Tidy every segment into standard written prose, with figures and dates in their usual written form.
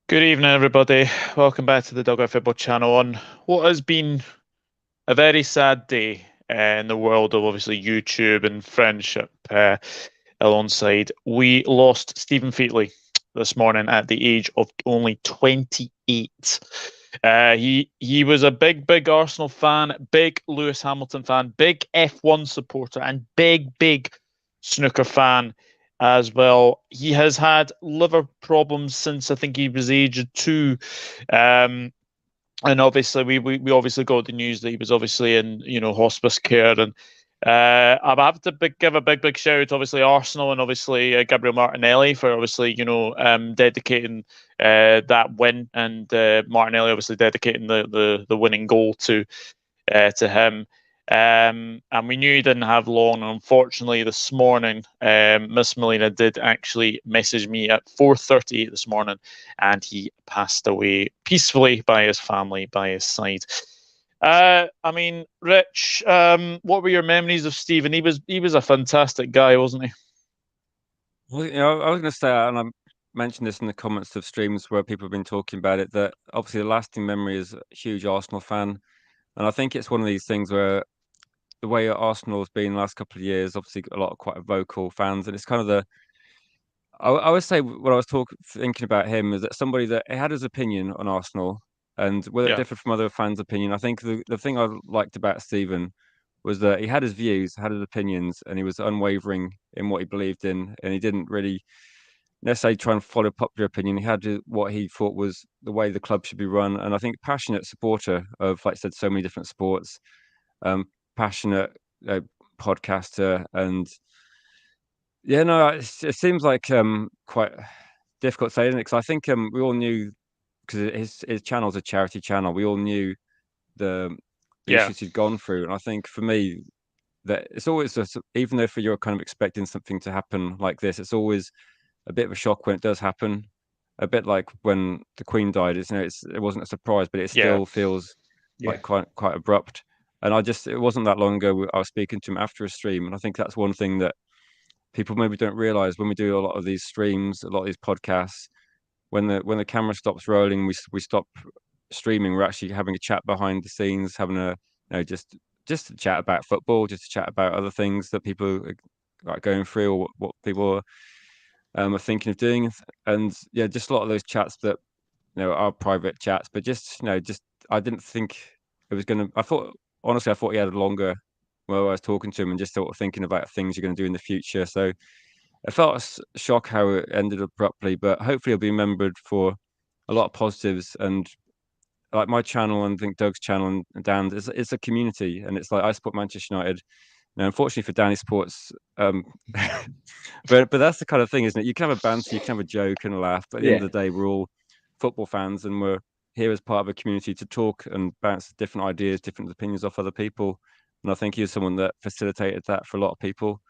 Good evening, everybody. Welcome back to the Dugout Football Channel on what has been a very sad day in the world of obviously YouTube and friendship alongside. We lost Stephen Featley this morning at the age of only 28. He was a big Arsenal fan, big Lewis Hamilton fan, big F1 supporter, and big snooker fan as well. He has had liver problems since I think he was aged two. Um, and obviously we obviously got the news that he was obviously in hospice care, and I have to give a big shout out to obviously Arsenal and obviously Gabriel Martinelli for obviously dedicating that win, and Martinelli obviously dedicating the winning goal to him. And we knew he didn't have long. And unfortunately, this morning, Miss Melina did actually message me at 4:30 this morning, and he passed away peacefully by his family, by his side. I mean, Rich, what were your memories of Stephen? He was a fantastic guy, wasn't he? Well, I was going to say, and I mentioned this in the comments of streams where people have been talking about it, that obviously the lasting memory is a huge Arsenal fan. And I think it's one of these things where the way Arsenal has been the last couple of years, obviously a lot of quite vocal fans. And it's kind of I would say what I was thinking about him is that somebody that had his opinion on Arsenal, and whether it Yeah, differed from other fans' opinion, I think the thing I liked about Stephen was that he had his views, had his opinions, and he was unwavering in what he believed in, and he didn't really necessarily try and follow popular opinion. He had what he thought was the way the club should be run, and I think passionate supporter of, like I said, so many different sports, um, passionate uh, podcaster, and yeah, no, it seems like quite difficult saying it because I think we all knew because his channel's a charity channel. We all knew the the yeah, issues he'd gone through, and I think for me that it's always even though for you're kind of expecting something to happen like this, it's always a bit of a shock when it does happen. A bit like when the Queen died. It wasn't a surprise, but it yeah, still feels Yeah, like quite abrupt. And it wasn't that long ago I was speaking to him after a stream, and I think that's one thing that people maybe don't realize when we do a lot of these streams, a lot of these podcasts. When the camera stops rolling, we stop streaming. We're actually having a chat behind the scenes, having just to chat about football, just to chat about other things that people are like going through or what people are thinking of doing. And yeah, just a lot of those chats that are private chats, but just I didn't think it was gonna. I thought honestly, I thought he had a longer. Well, I was talking to him and just sort of thinking about things you're going to do in the future. So it felt a shock how it ended abruptly, but hopefully it'll be remembered for a lot of positives. And like my channel and I think Doug's channel and Dan's, it's a community, and it's like I support Manchester United. Now, unfortunately for Danny Sports, but that's the kind of thing, isn't it? You can have a banter, you can have a joke and a laugh, but at the end yeah, of the day, we're all football fans, and we're here as part of a community to talk and bounce different ideas, different opinions off other people. And I think he was someone that facilitated that for a lot of people,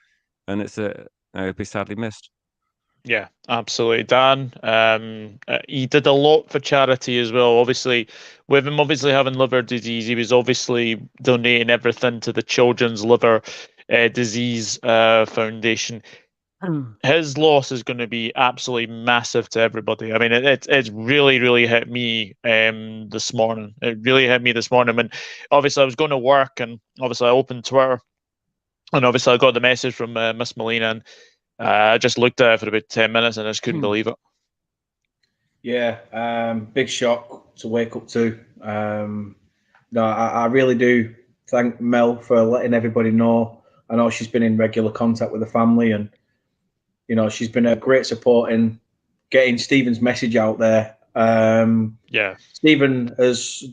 and it'll be sadly missed. yeah, absolutely. Dan, he did a lot for charity as well. Obviously, with him obviously having liver disease, he was obviously donating everything to the Children's Liver Disease Foundation. His loss is going to be absolutely massive to everybody. I mean, it's really hit me this morning. It really hit me this morning. And obviously, I was going to work, and obviously, I opened Twitter, and obviously, I got the message from Miss Molina, and I just looked at it for about 10 minutes, and I just couldn't believe it. yeah. Big shock to wake up to. No, I really do thank Mel for letting everybody know. I know she's been in regular contact with the family, and she's been a great support in getting Stephen's message out there. Yeah, Stephen has,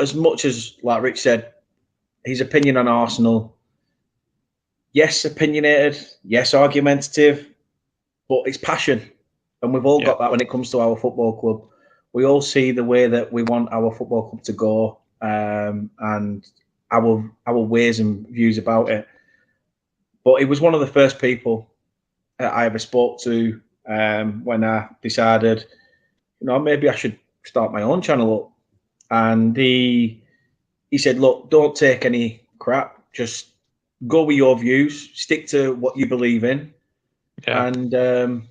as much as like Rich said, his opinion on Arsenal. Yes, opinionated. Yes, argumentative. But it's passion, and we've all yeah, got that when it comes to our football club. We all see the way that we want our football club to go, and our ways and views about it. But he was one of the first people that I ever spoke to when I decided, maybe I should start my own channel up. And he said, look, don't take any crap. Just go with your views. Stick to what you believe in, yeah, and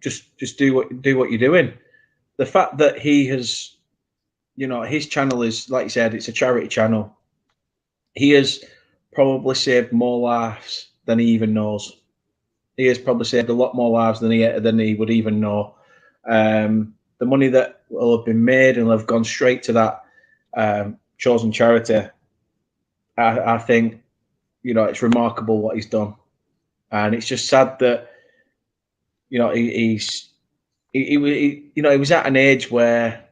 just do what you're doing. The fact that he has, his channel is, like you said, it's a charity channel. He has probably saved more lives than he even knows. He has probably saved a lot more lives than he would even know. The money that will have been made and will have gone straight to that chosen charity, I think, it's remarkable what he's done, and it's just sad that he was at an age where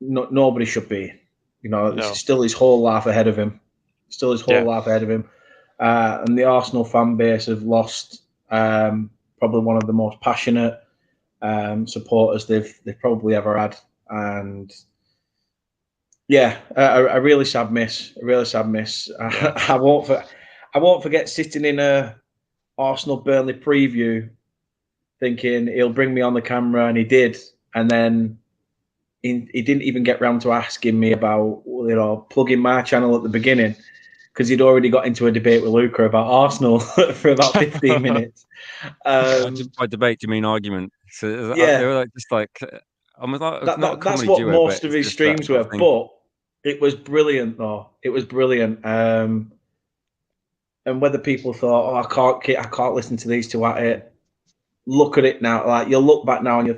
nobody should be. It's still his whole life ahead of him. And the Arsenal fan base have lost probably one of the most passionate supporters they've probably ever had. And yeah, a really sad miss. Yeah. I won't forget sitting in a Arsenal Burnley preview, thinking he'll bring me on the camera, and he did. And then he didn't even get round to asking me about plugging my channel at the beginning, because he'd already got into a debate with Luca about Arsenal for about 15 minutes. By debate, do you mean argument? So yeah, they were just like, that's what duo, most of his streams were. But it was brilliant, though. It was brilliant. And whether people thought, I can't listen to these two at it. Look at it now. Like, you'll look back now and you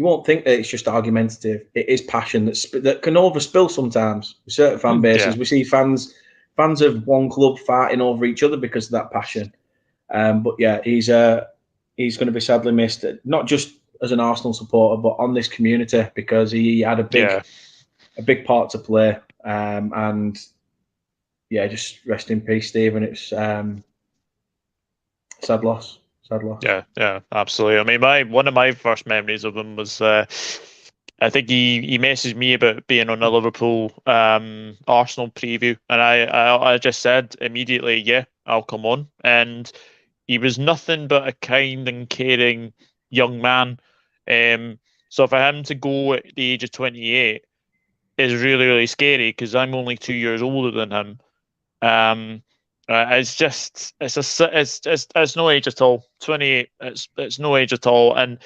won't think that it's just argumentative. It is passion that can overspill sometimes. With certain fan bases, we see fans of one club fighting over each other because of that passion. But yeah, he's going to be sadly missed, not just as an Arsenal supporter, but on this community, because he had a big part to play. And yeah, just rest in peace, Stephen. It's sad loss. Yeah, absolutely. I mean, one of my first memories of him was I think he messaged me about being on a Liverpool Arsenal preview, and I just said immediately, yeah, I'll come on. And he was nothing but a kind and caring young man. So for him to go at the age of 28 is really, really scary, because I'm only 2 years older than him. It's no age at all. 28, it's no age at all. And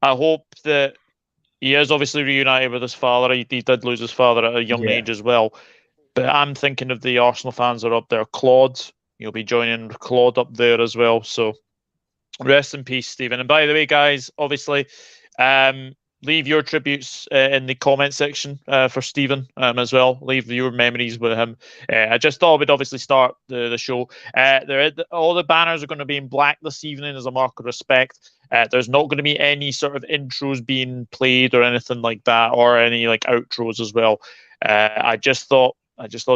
I hope that he is obviously reunited with his father. He did lose his father at a young age as well. But I'm thinking of the Arsenal fans that are up there. Claude, you'll be joining Claude up there as well. So rest in peace, Stephen. And by the way, guys, obviously, leave your tributes in the comment section for Stephen as well. Leave your memories with him. I just thought we'd obviously start the show. All the banners are going to be in black this evening as a mark of respect. There's not going to be any sort of intros being played or anything like that, or any like outros as well. I just thought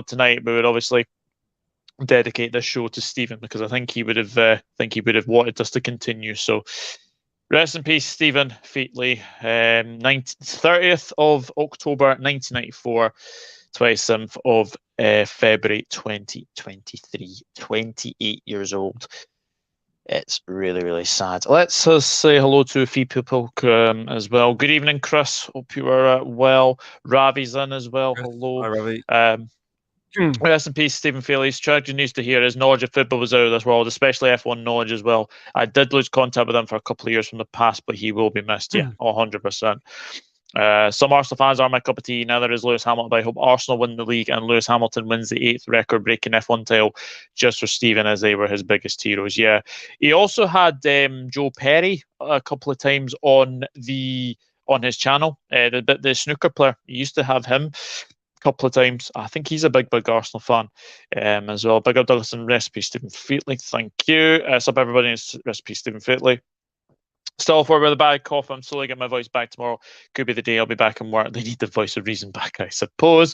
tonight we would obviously dedicate this show to Stephen, because I think he would have wanted us to continue. So rest in peace, Stephen Featley. 30th of October 1994, 27th of February 2023. 28 years old. It's really, really sad. Let's say hello to a few people as well. Good evening, Chris. Hope you are well. Ravi's in as well. Chris, hello. Hi, Ravi. Rest in peace, Stephen Feely. Tragic news to hear is knowledge of football was out of this world, especially F1 knowledge as well. I did lose contact with him for a couple of years from the past, but he will be missed. Yeah, 100%. Some Arsenal fans are my cup of tea. Neither is Lewis Hamilton, but I hope Arsenal win the league and Lewis Hamilton wins the 8th record-breaking F1 title just for Stephen, as they were his biggest heroes. Yeah, he also had Joe Perry a couple of times on his channel. The snooker player, he used to have him couple of times. I think he's a big Arsenal fan as well. Big up Douglas and recipe Stephen Featley. Thank you. Sup everybody, recipe Stephen Featley. Still forward with a bad cough. I'm slowly getting my voice back tomorrow. Could be the day I'll be back in work. They need the voice of reason back, I suppose.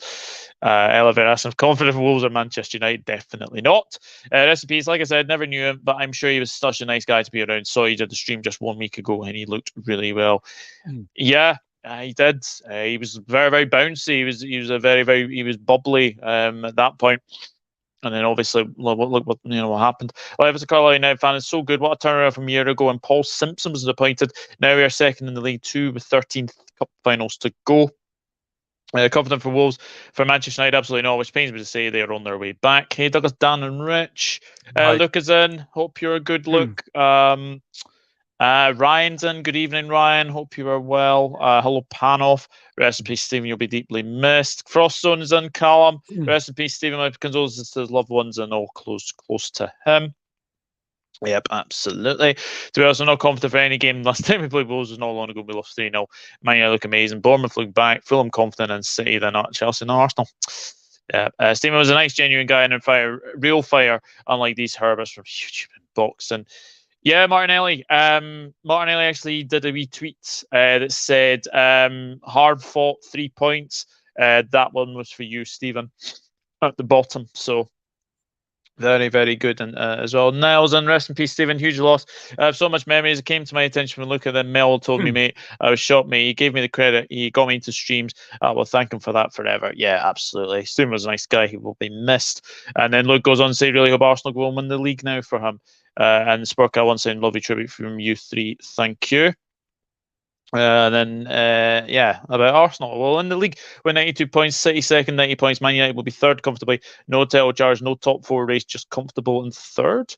Elevator asking if confident Wolves or Manchester United. Definitely not. Recipes, like I said, never knew him, but I'm sure he was such a nice guy to be around. Saw he did the stream just 1 week ago and he looked really well. Yeah. He did. He was very, very bouncy. He was bubbly at that point. And then obviously, look what happened. Well, if it's a Carlisle United fan, it's so good. What a turnaround from a year ago. And Paul Simpson was appointed. Now we are second in the League 2 with 13 cup finals to go. Confident for Wolves. For Manchester United, absolutely not, which pains me to say they are on their way back. Hey, Douglas, Dan and Rich. Luke is in. Hope you're a good look. Ryan's in. Good evening, Ryan. Hope you are well. Hello, Panoff. Rest in peace, Stephen. You'll be deeply missed. Froststone's in. Callum. Rest in peace, Stephen. My condolences to his loved ones and all close to him. Yep, absolutely. To be honest, I'm not confident for any game. Last time we played Wolves was not long ago. We lost 3-0. Man United look amazing. Bournemouth look back. Fulham confident, and City, they're not. Chelsea, not Arsenal. Yeah, Stephen was a nice, genuine guy and real fire, unlike these Herberts from YouTube and boxing. Yeah, Martinelli. Martinelli actually did a wee tweet that said, hard fought 3 points. That one was for you, Stephen, at the bottom. So very, very good and as well. Niles, and rest in peace, Stephen. Huge loss. I have so much memories. It came to my attention when looking at them. Mel told me, mate, I was shocked, mate. He gave me the credit. He got me into streams. I will thank him for that forever. Yeah, absolutely. Stephen was a nice guy. He will be missed. And then Luke goes on to say, really hope Arsenal go and win the league now for him. And Spurka once saying, lovely tribute from you three. Thank you. Yeah, about Arsenal. Well, in the league, with 92 points, City second, 90 points. Man United will be third comfortably. No title charge, no top four race, just comfortable in third.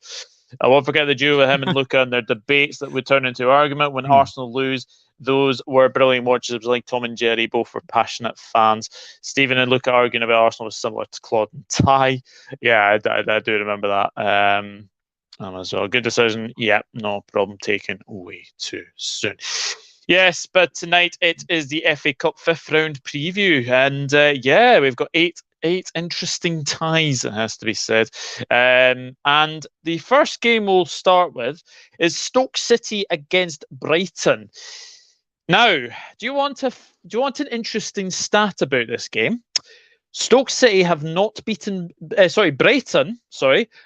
I won't forget the duo with him and Luca and their debates that would turn into argument when Arsenal lose. Those were brilliant watches. It was like Tom and Jerry, both were passionate fans. Stephen and Luca arguing about Arsenal was similar to Claude and Ty. Yeah, I do remember that. As well. Good decision. Yeah, no problem taken way too soon. Yes, but tonight it is the FA Cup 5th round preview. And yeah, we've got eight interesting ties, it has to be said. And the first game we'll start with is Stoke City against Brighton. Now, do you want an interesting stat about this game? Stoke City have not beaten Brighton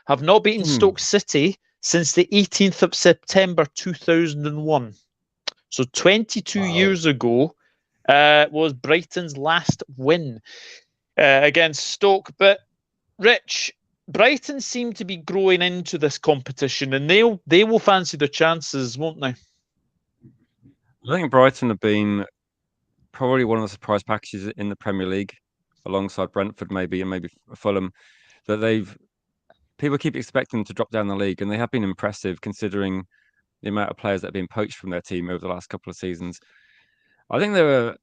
have not beaten Stoke City since the 18th of September 2001. So 22 years ago was Brighton's last win against Stoke. But Rich, Brighton seem to be growing into this competition, and they will fancy their chances, won't they? I think Brighton have been probably one of the surprise packages in the Premier League, alongside Brentford maybe, and maybe Fulham, that people keep expecting them to drop down the league, and they have been impressive considering the amount of players that have been poached from their team over the last couple of seasons. I think they're an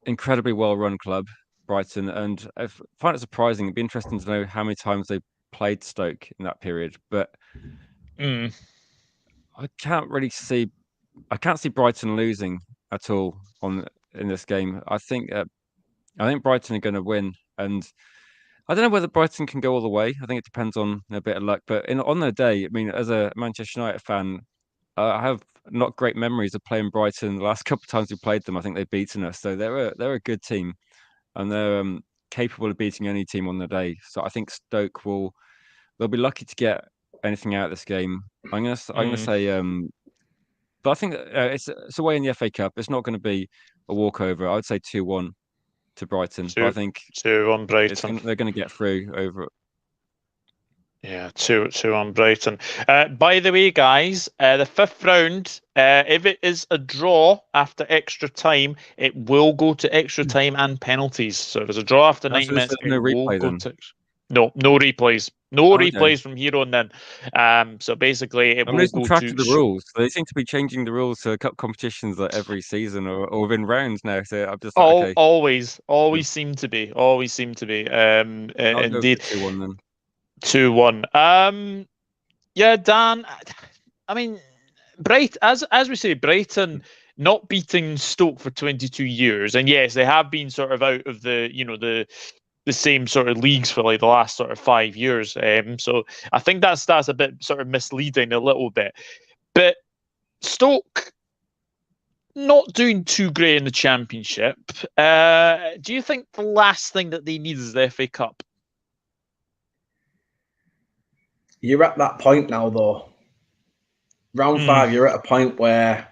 incredibly well-run club, Brighton, and I find it surprising. It'd be interesting to know how many times they played Stoke in that period, but I can't see Brighton losing at all in this game. I think Brighton are going to win, and I don't know whether Brighton can go all the way. I think it depends on a bit of luck. But on their day, I mean, as a Manchester United fan, I have not great memories of playing Brighton. The last couple of times we played them, I think they've beaten us. So they're a good team, and they're capable of beating any team on the day. So I think Stoke they'll be lucky to get anything out of this game. I'm gonna say, but I think it's away in the FA Cup. It's not going to be a walkover. I would say 2-1 to Brighton. But I think 2-1 Brighton. They're going to get through over it. Yeah, 2-1 Brighton. By the way, guys, the 5th round, if it is a draw after extra time, it will go to extra time and penalties. So if there's a draw after 90 minutes, no replay then? No replays. Replays from here on then. So basically, I'm losing track of the rules. They seem to be changing the rules to cup competitions like every season or within rounds now. So I'm just okay. Always seem to be. Indeed. 2-1 then. 2-1. Yeah, Dan. I mean, as we say, Brighton not beating Stoke for 22 years, and yes, they have been sort of out of the same sort of leagues for like the last sort of 5 years. So I think that's a bit sort of misleading a little bit. But Stoke not doing too great in the Championship. Do you think the last thing that they need is the FA Cup? You're at that point now, though. Round 5, you're at a point where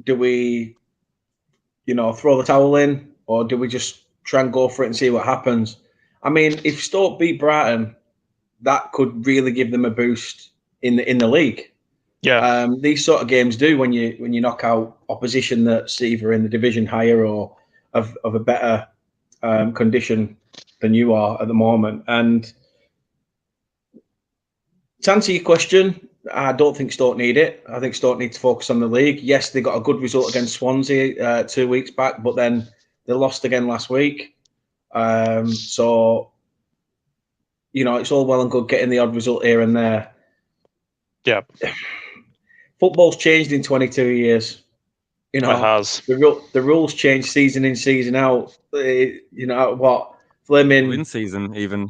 do we, throw the towel in, or do we just try and go for it and see what happens? I mean, if Stoke beat Brighton, that could really give them a boost in the league. Yeah. These sort of games do when you knock out opposition that's either in the division higher or of a better condition than you are at the moment. And to answer your question, I don't think Stoke need it. I think Stoke need to focus on the league. Yes, they got a good result against Swansea 2 weeks back, but then they lost again last week. So, it's all well and good getting the odd result here and there. Yeah. Football's changed in 22 years. It has. The rules change season in, season out. What? Fleming. In season, even.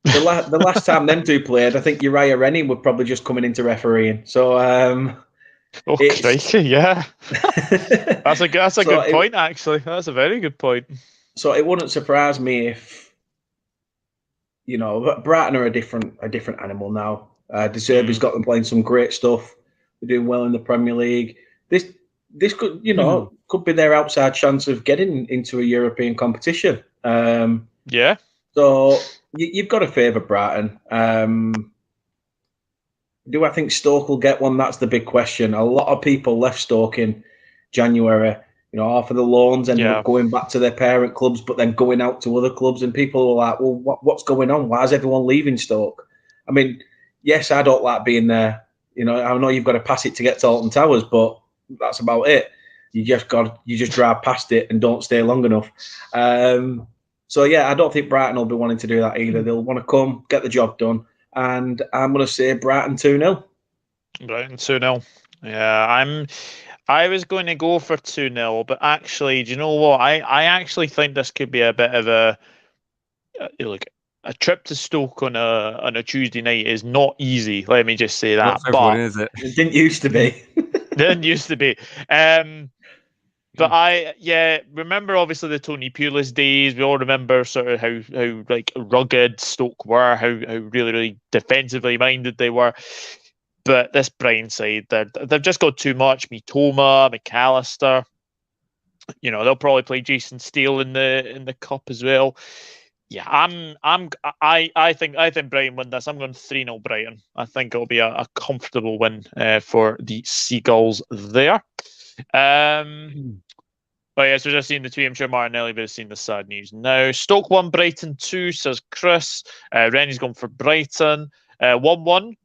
The last time them two played, I think Uriah Rennie were probably just coming into refereeing. So, crikey, yeah. That's a good point, actually. That's a very good point. So it wouldn't surprise me if, Brighton are a different animal now. De Zerbi's got them playing some great stuff. They're doing well in the Premier League. This could, could be their outside chance of getting into a European competition. Yeah. So you've got to favour Brighton. Do I think Stoke will get one? That's the big question. A lot of people left Stoke in January, half of the loans ended up going back to their parent clubs, but then going out to other clubs. And people were like, well, what's going on? Why is everyone leaving Stoke? I mean, yes, I don't like being there. I know you've got to pass it to get to Alton Towers, but that's about it. You just drive past it and don't stay long enough. So, yeah, I don't think Brighton will be wanting to do that either. They'll want to come, get the job done. And I'm going to say Brighton 2-0. Brighton 2-0. Yeah, I was going to go for 2-0, but actually, do you know what? I actually think this could be a bit of a trip to Stoke on a Tuesday night is not easy. Let me just say that. But is it? It didn't used to be. Didn't used to be. But I remember obviously the Tony Pulis days. We all remember sort of how like rugged Stoke were, how really, really defensively minded they were. But this Brighton side, they've just got too much. Mitoma, McAllister. They'll probably play Jason Steele in the cup as well. Yeah, I think Brighton win this. I'm going 3-0 Brighton. I think it'll be a comfortable win for the Seagulls there. But yes, we're just seeing the tweet. I'm sure Martinelli would have seen the sad news now. Stoke 1, Brighton 2, says Chris. Rennie's gone for Brighton. 1-1.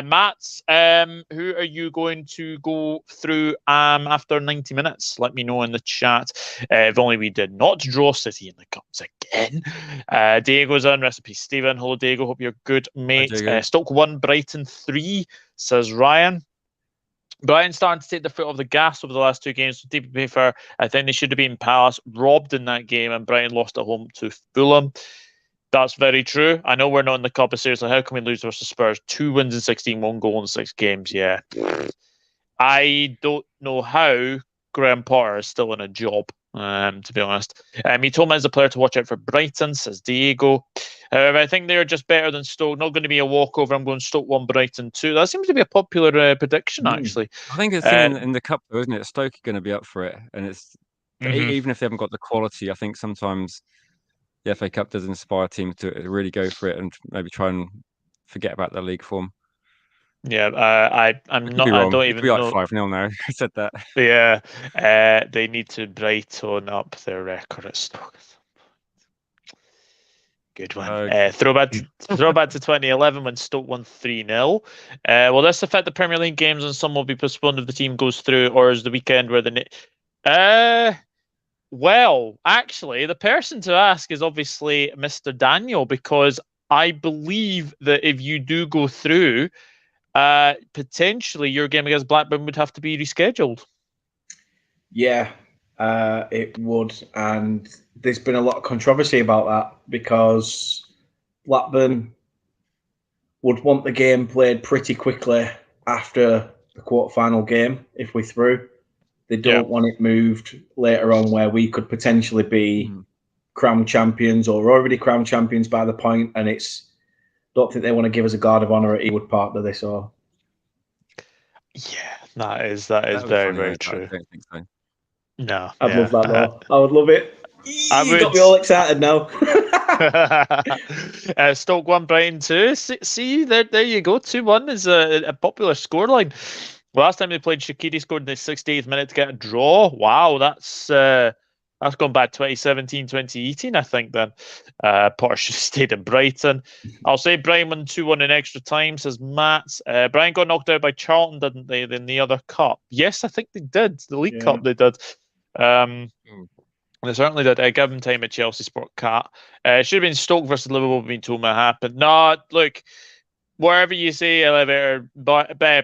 Matt, who are you going to go through after 90 minutes? Let me know in the chat. If only we did not draw City in the Cups again. Diego's on. Recipe Stephen. Hello, Diego. Hope you're good, mate. Stoke 1, Brighton 3, says Ryan. Brighton starting to take the foot off the gas over the last two games. So, to be fair, I think they should have been Palace robbed in that game, and Brighton lost at home to Fulham. That's very true. I know we're not in the cup, but seriously, how can we lose versus Spurs? 2 wins in 16, 1 goal in 6 games. Yeah. I don't know how Graham Potter is still in a job, to be honest. Mitoma is a player to watch out for Brighton, says Diego. However, I think they're just better than Stoke. Not going to be a walkover. I'm going Stoke 1, Brighton 2. That seems to be a popular prediction, actually. I think it's in the cup, though, isn't it? Stoke are going to be up for it. And it's even if they haven't got the quality, I think sometimes the FA Cup does inspire teams to really go for it and maybe try and forget about their league form. Yeah, I'm not. I don't even know. 5-0 now. I said that. Yeah, they need to brighten up their record at Stoke. Good one. Throwback to 2011 when Stoke won 3-0. Will this affect the Premier League games and some will be postponed if the team goes through, or is the weekend where well, actually, the person to ask is obviously Mr. Daniel, because I believe that if you do go through, potentially your game against Blackburn would have to be rescheduled. Yeah, it would. And there's been a lot of controversy about that because Blackburn would want the game played pretty quickly after the quarter-final game if we're through. They don't want it moved later on where we could potentially be crowned champions or already crowned champions by the point, and don't think they want to give us a guard of honour at Ewood Park, do they? So, yeah, that is very, very true. I don't think so. No, I'd love that though. I would love it. You got me all excited now. Stoke 1, Brighton 2. See, there you go. 2-1 is a popular scoreline. Last time they played, Shaqiri scored in the 68th minute to get a draw. Wow, that's That's gone back 2017, 2018, I think then. Potter should have stayed in Brighton. I'll say Brighton won 2-1 in extra time, says Matt. Brighton got knocked out by Charlton, didn't they, in the other cup? Yes, I think they did. The League Cup they did. They certainly did. Give them time at Chelsea Sport Cat. It should have been Stoke versus Liverpool being told what happened. No, look, wherever you say elevator, but I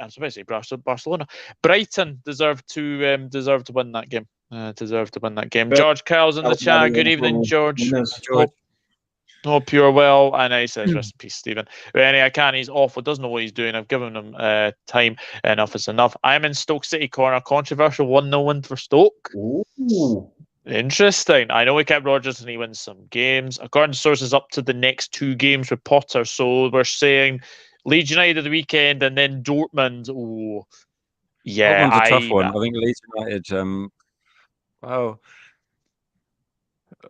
was about to say Barcelona. Brighton deserved to win that game. George Kyle's in the chat. Good evening, George. Hope you're well. And he says, rest in peace, Stephen. But anyway, I can't. He's awful. Doesn't know what he's doing. I've given him time. Enough is enough. I'm in Stoke City corner. Controversial 1-0 win for Stoke. Ooh. Interesting. I know we kept Rodgers and he wins some games. According to sources, up to the next 2 games with Potter. So we're saying Leeds United at the weekend and then Dortmund. Oh, yeah. Dortmund's a tough one. I think Leeds United. Well,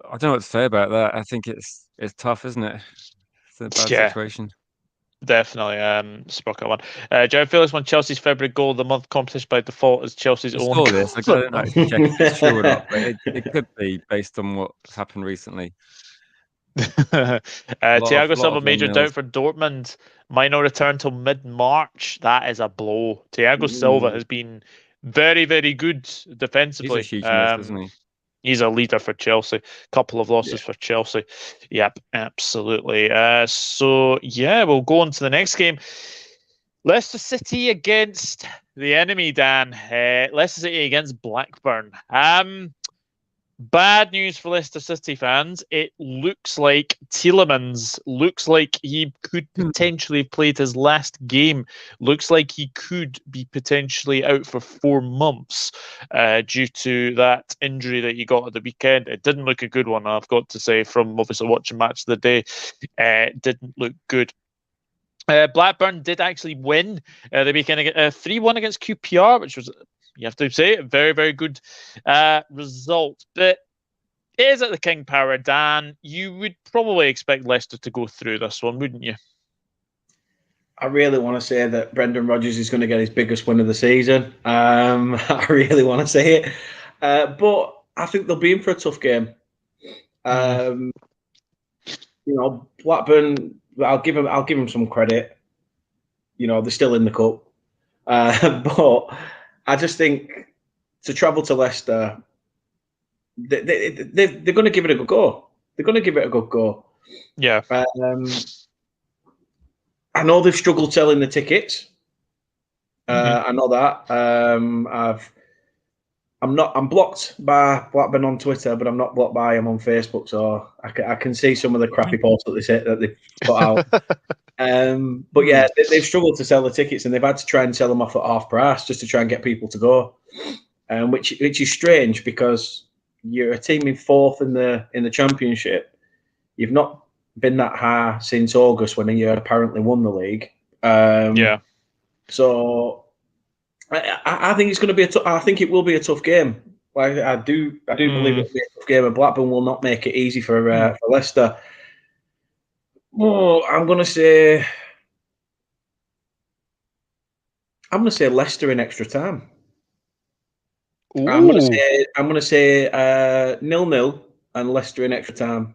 I don't know what to say about that. I think it's tough, isn't it? It's a bad situation. Definitely. Spock at one. Jared Phillips won Chelsea's February goal of the month competition by default as Chelsea's own. Saw this. I don't actually check if it's true or not, but it could be based on what's happened recently. Thiago Silva major doubt for Dortmund. Might not return till mid-March. That is a blow. Thiago Silva has been very, very good defensively. He's a huge miss, isn't he? He's a leader for Chelsea. Couple of losses for Chelsea. Yep, absolutely. We'll go on to the next game. Leicester City against the enemy, Dan. Leicester City against Blackburn. Bad news for Leicester City fans. It looks like Tielemans he could potentially have played his last game. Looks like he could be potentially out for 4 months due to that injury that he got at the weekend. It didn't look a good one, I've got to say, from obviously watching Match of the Day. It didn't look good. Blackburn did actually win the weekend 3-1 against QPR, which was, you have to say, a very, very good result. But is it the King Power, Dan? You would probably expect Leicester to go through this one, wouldn't you? I really want to say that Brendan Rodgers is going to get his biggest win of the season. I really want to say it. But I think they'll be in for a tough game. Blackburn, I'll give them some credit. They're still in the cup. But I just think to travel to Leicester, they're going to give it a good go. Yeah. I know they've struggled selling the tickets. I know that. I'm blocked by Blackburn on Twitter, but I'm not blocked by them on Facebook, so I can see some of the crappy posts that they put out. But yeah, they've struggled to sell the tickets, and they've had to try and sell them off at half price just to try and get people to go. Which is strange because you're a team in 4th in the Championship. You've not been that high since August when you apparently won the league. So I think it's going to be I think it will be a tough game. I do believe it'll be a tough game, and Blackburn will not make it easy for Leicester. Oh, I'm going to say Leicester in extra time. Ooh. I'm going to say 0-0 and Leicester in extra time.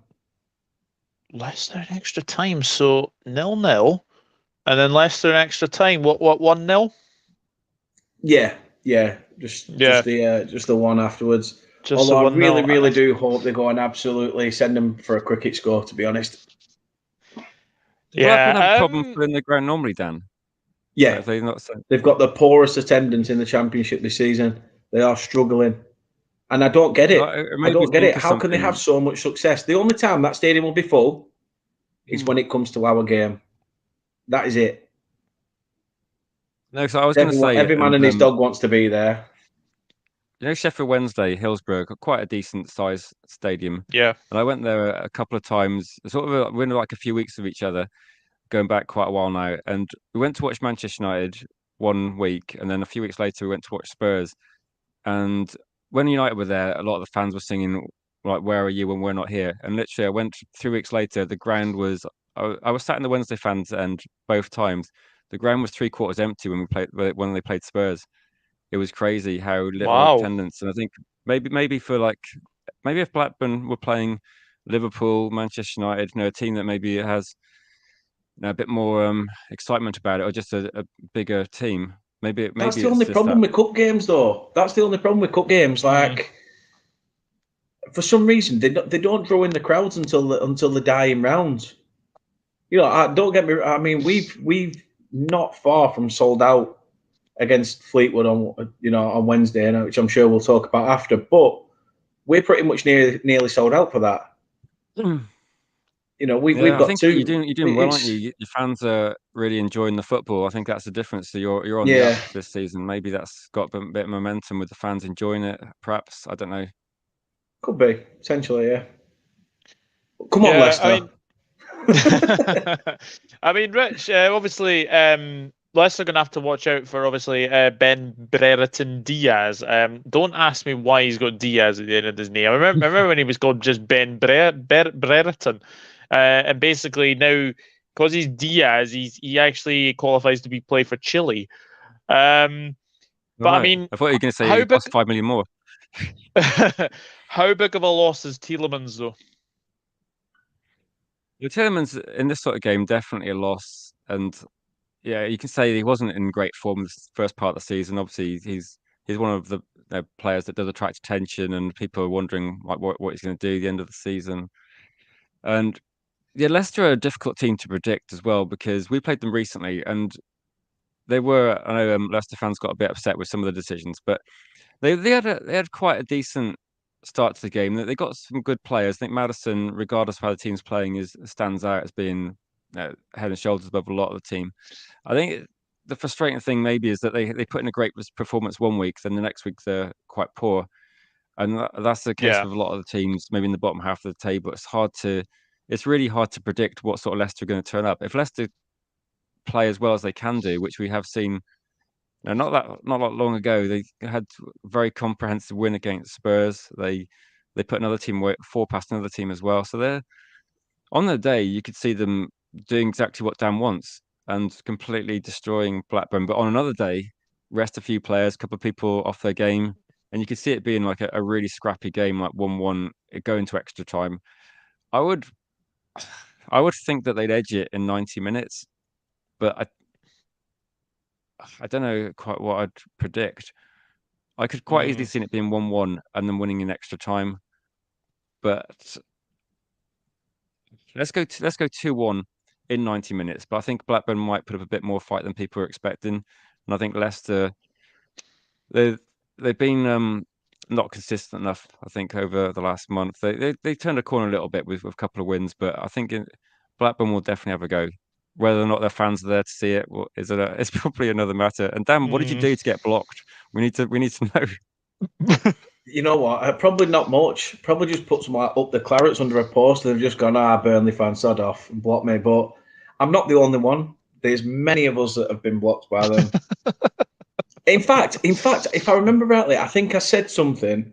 Leicester in extra time, so 0-0, and then Leicester in extra time. What 1-0? Yeah. Just the one afterwards. Although I really do hope they go and absolutely send them for a cricket score. To be honest. Blackburn have a problem filling the ground normally, Dan. Yeah, they've got the poorest attendance in the Championship this season. They are struggling, and I don't get it. I don't get it. How can they have so much success? The only time that stadium will be full is when it comes to our game. That is it. No, so I was going to say every man and his dog wants to be there. Sheffield Wednesday, Hillsborough, quite a decent size stadium. Yeah, and I went there a couple of times. We're in like a few weeks of each other, going back quite a while now. And we went to watch Manchester United 1 week, and then a few weeks later we went to watch Spurs. And when United were there, a lot of the fans were singing like, "Where are you when we're not here?" And literally, I went 3 weeks later. The ground was. I was sat in the Wednesday fans end both times. The ground was 3/4 empty when they played Spurs. it was crazy how little Wow. attendance. And I think maybe if Blackburn were playing Liverpool, Manchester United, a team that maybe has a bit more excitement about it, or just a bigger team. Maybe That's the it's only just problem that. with cup games, though. That's the only problem with cup games. Like, for some reason, they don't draw in the crowds until the dying round. Don't get me. I mean, we've not far from sold out against Fleetwood on Wednesday, which I'm sure we'll talk about after. But we're pretty much nearly sold out for that. We've I got think two. you're doing well, aren't you? Your fans are really enjoying the football. I think that's the difference. So you're on the up this season. Maybe that's got a bit of momentum with the fans enjoying it. Perhaps, I don't know. Could be potentially, yeah. Come on, Leicester. I mean, Rich, obviously, Leicester going to have to watch out for, obviously, Ben Brereton Diaz. Don't ask me why he's got Diaz at the end of his name. I remember when he was called just Ben Brereton. And basically now, because he's Diaz, he actually qualifies to play for Chile. But Right. I mean, I thought you were going to say he cost 5 million more. How big of a loss is Tielemans, though? Tielemans in this sort of game definitely a loss, and yeah, you can say he wasn't in great form this first part of the season. Obviously, he's one of the players that does attract attention, and people are wondering like what he's going to do at the end of the season. And yeah, Leicester are a difficult team to predict as well because we played them recently, and I know Leicester fans got a bit upset with some of the decisions, but they had quite a decent start to the game. They got some good players. I think Maddison, regardless of how the team's playing, stands out as being head and shoulders above a lot of the team. I think the frustrating thing maybe is that they put in a great performance one week, then the next week they're quite poor, and that's the case with a lot of the teams. Maybe in the bottom half of the table, it's really hard to predict what sort of Leicester are going to turn up. If Leicester play as well as they can do, which we have seen not that long ago, they had a very comprehensive win against Spurs. They put another team 4 past another team as well. So they're on the day you could see them doing exactly what Dan wants and completely destroying Blackburn. But on another day, rest a few players, a couple of people off their game, and you could see it being like a really scrappy game, like 1-1, go into extra time. I would think that they'd edge it in 90 minutes, but I don't know quite what I'd predict. I could quite easily see it being 1-1 and then winning in extra time. But let's go 2-1 in 90 minutes. But I think Blackburn might put up a bit more fight than people were expecting. And I think Leicester, they've been not consistent enough, I think, over the last month. They turned a corner a little bit with a couple of wins, but I think Blackburn will definitely have a go. Whether or not their fans are there to see it, it's probably another matter. And Dan, what did you do to get blocked? We need to know. You know what? Probably not much. Probably just put some up the clarets under a post and they've just gone, Burnley fans, sod off and blocked me. But I'm not the only one. There's many of us that have been blocked by them. In fact, if I remember rightly, I think I said something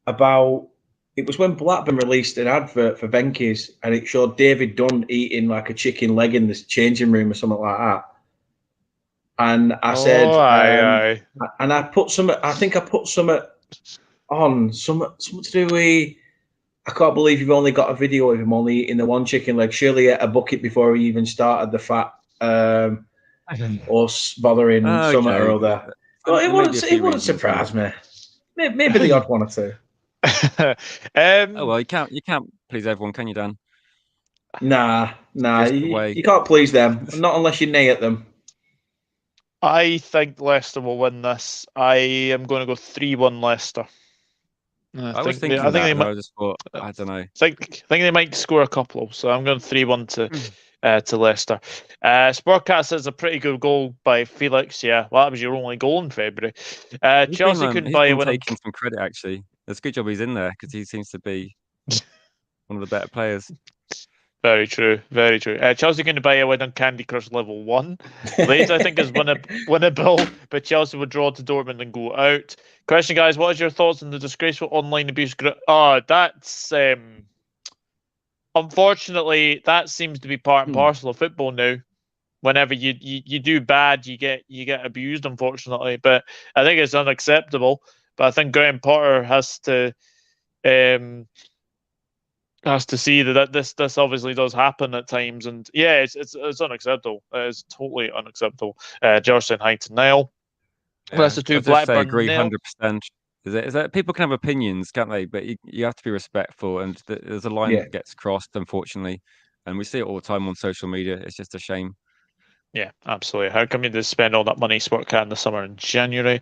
about it was when Blackburn released an advert for Venky's and it showed David Dunn eating like a chicken leg in this changing room or something like that. And I said, and I put some. I think I put some on something to do with. I can't believe you've only got a video of him only eating the one chicken leg. Surely a bucket before he even started the fat or bothering something or other. Well, it wouldn't surprise me. Maybe the odd one or two. Oh well, you can't please everyone, can you, Dan? Nah. You can't please them, not unless you neigh at them. I think Leicester will win this. I am going to go 3-1 Leicester. I was thinking that, they might, I just thought, I don't know. I think they might score a couple, so I'm going 3-1 to Leicester. Sportcast says a pretty good goal by Felix. Yeah, well, that was your only goal in February. Chelsea couldn't buy a win. Taking some credit, actually. It's a good job he's in there because he seems to be one of the better players. Very true, very true. Chelsea going to buy a win on Candy Crush level 1. Leeds, I think, is winnable, but Chelsea would draw to Dortmund and go out. Question, guys, what is your thoughts on the disgraceful online abuse? That's unfortunately that seems to be part and parcel of football now. whenever you do bad, you get abused, unfortunately. But I think it's unacceptable. But I think Graham Potter has to see that this obviously does happen at times, and yeah, it's unacceptable. It's totally unacceptable. George saying hi to Niall. Yeah, Leicester 2, I just say Blackburn agree nil. 100%. Is that people can have opinions, can't they? But you have to be respectful, and there's a line Yeah. that gets crossed, unfortunately, and we see it all the time on social media. It's just a shame. Yeah, absolutely. How come you just spend all that money sport cat in the summer in January?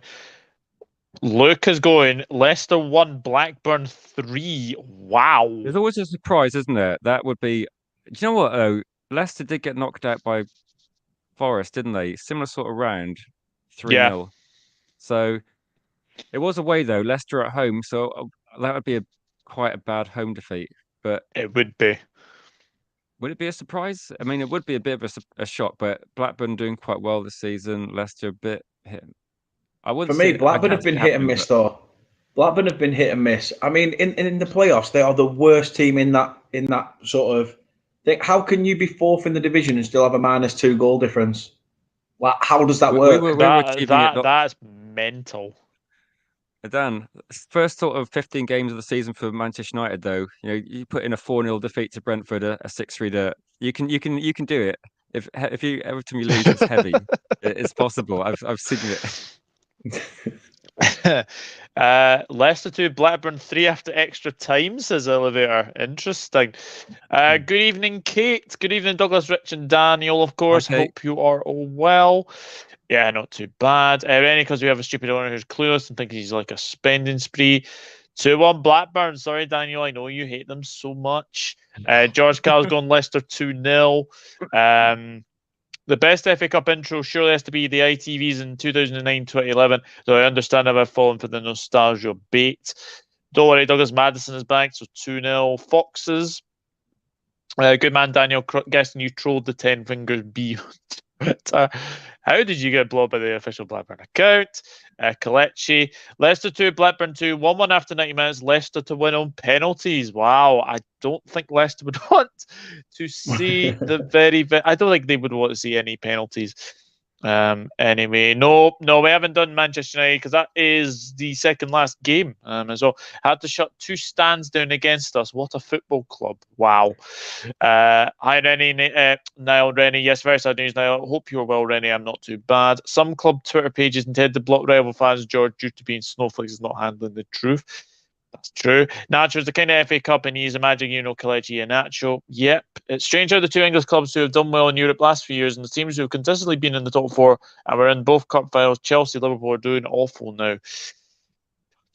Luke is going Leicester 1, Blackburn 3. Wow. There's always a surprise, isn't there? That would be. Do you know what? Though Leicester did get knocked out by Forest, didn't they? Similar sort of round, three Yeah, 0 So it was away though. Leicester at home, so that would be quite a bad home defeat. But it would be. would it be a surprise? I mean, it would be a bit of a shock. But Blackburn doing quite well this season. Leicester a bit hit. I For wouldn't me, see. I Blackburn can't have see been it hit and happening, miss but though. Blackburn have been hit and miss. I mean, in the playoffs, they are the worst team in that sort of thing. How can you be fourth in the division and still have a -2 goal difference? Like, how does that we were work? we were That achieving it. that that's mental. Dan, first sort of 15 games of the season for Manchester United, though, you put in a 4-0 defeat to Brentford, a 6-3. You can do it. If you every time you lose, it's heavy. It's possible. I've seen it. Leicester 2, Blackburn 3 after extra time, says Elevator. Interesting. Good evening, Kate. Good evening, Douglas, Rich, and Daniel, of course. Okay. Hope you are all well. Yeah, not too bad. Rennie, because we have a stupid owner who's clueless and thinks he's like a spending spree. 2-1 Blackburn. Sorry, Daniel, I know you hate them so much. George Cal's gone Leicester 2-0. The best FA Cup intro surely has to be the ITVs in 2009-2011, though I understand I've fallen for the nostalgia bait. Don't worry, Douglas Madison is back, so 2-0. Foxes. Good man, Daniel, guessing you trolled the 10 fingers B on Twitter. How did you get blocked by the official Blackburn account? Kalechi. Leicester 2, Blackburn 2, 1-1 after 90 minutes. Leicester to win on penalties. Wow, I don't think Leicester would want to see I don't think they would want to see any penalties. Anyway, no, we haven't done Manchester United because that is the second last game. As well, had to shut 2 stands down against us. What a football club! Wow. Hi, Rennie. Niall, Rennie. Yes, very sad news. Niall, hope you're well, Rennie. I'm not too bad. Some club Twitter pages intend to block rival fans, George, due to being snowflakes is not handling the truth. That's true. Nacho's the kind of FA Cup, and he's imagining, Kalechi and Nacho. Yep. It's strange how the 2 English clubs who have done well in Europe last few years and the teams who have consistently been in the top 4 and were in both cup finals, Chelsea, Liverpool, are doing awful now.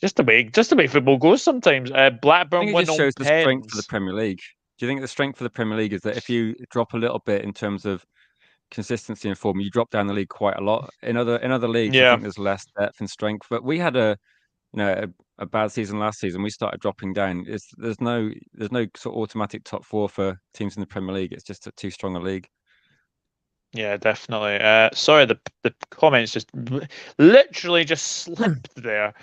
Just the way football goes sometimes. I Blackburn think it win just on shows the strength of the pens. Premier League. Do you think the strength of the Premier League is that if you drop a little bit in terms of consistency and form, you drop down the league quite a lot? In other leagues, I Yeah. think there's less depth and strength. But we had a bad season last season. We started dropping down. There's no sort of automatic top 4 for teams in the Premier League. It's just too strong a league. Yeah, definitely. Sorry, the comments just literally just slipped there.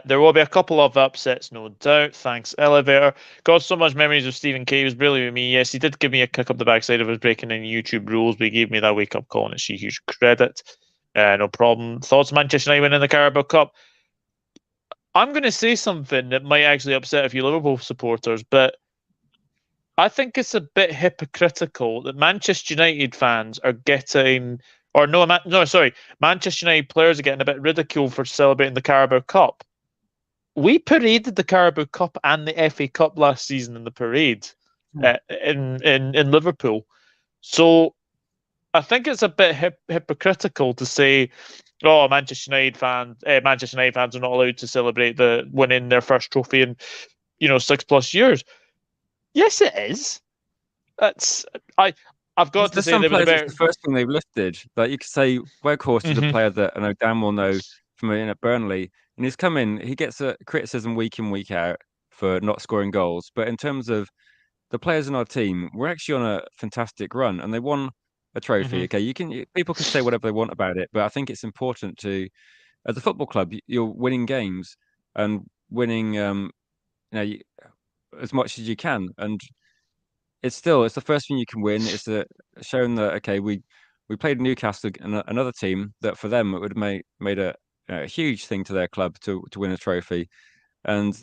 There will be a couple of upsets, no doubt. Thanks, Elevator. Got so much memories of Stephen K. He was brilliant with me. Yes, he did give me a kick up the backside of us breaking any YouTube rules, but he gave me that wake up call, and it's a huge credit. No problem. Thoughts Manchester United winning the Carabao Cup? I'm going to say something that might actually upset a few Liverpool supporters, but I think it's a bit hypocritical that Manchester United fans are getting, or no, sorry, Manchester United players are getting a bit ridiculed for celebrating the Carabao Cup. We paraded the Carabao Cup and the FA Cup last season in the parade in Liverpool. So I think it's a bit hypocritical to say, "Oh, Manchester United fans are not allowed to celebrate the winning their first trophy in 6+ years." Yes, it is. I've got to There's say some there was a players. It's better. the first thing they've lifted. Like you could say, Weghorst is a player that I know Dan will know from in at Burnley, and he's come in. He gets a criticism week in week out for not scoring goals. But in terms of the players in our team, we're actually on a fantastic run, and they won a trophy. Okay, people can say whatever they want about it, but I think it's important to, as a football club, you're winning games and winning, as much as you can, and it's the first thing you can win. It's showing that okay, we played Newcastle, another team that for them it would have made a huge thing to their club to win a trophy, and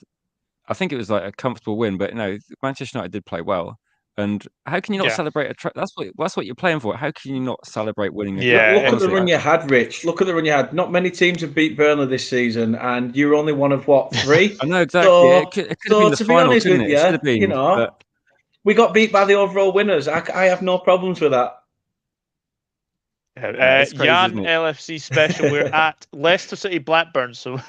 I think it was like a comfortable win. But Manchester United did play well. And how can you not Yeah. celebrate that's what you're playing for? How can you not celebrate winning a Yeah, Look at the honestly, run you had, Rich. Look at the run you had. Not many teams have beat Burnley this season, and you're only one of what, 3? I know exactly. So, It could have so been the to be final, honest couldn't with it? It should you, have been. But we got beat by the overall winners. I have no problems with that. it's crazy, Jan isn't it? LFC special. We're at Leicester City Blackburn, so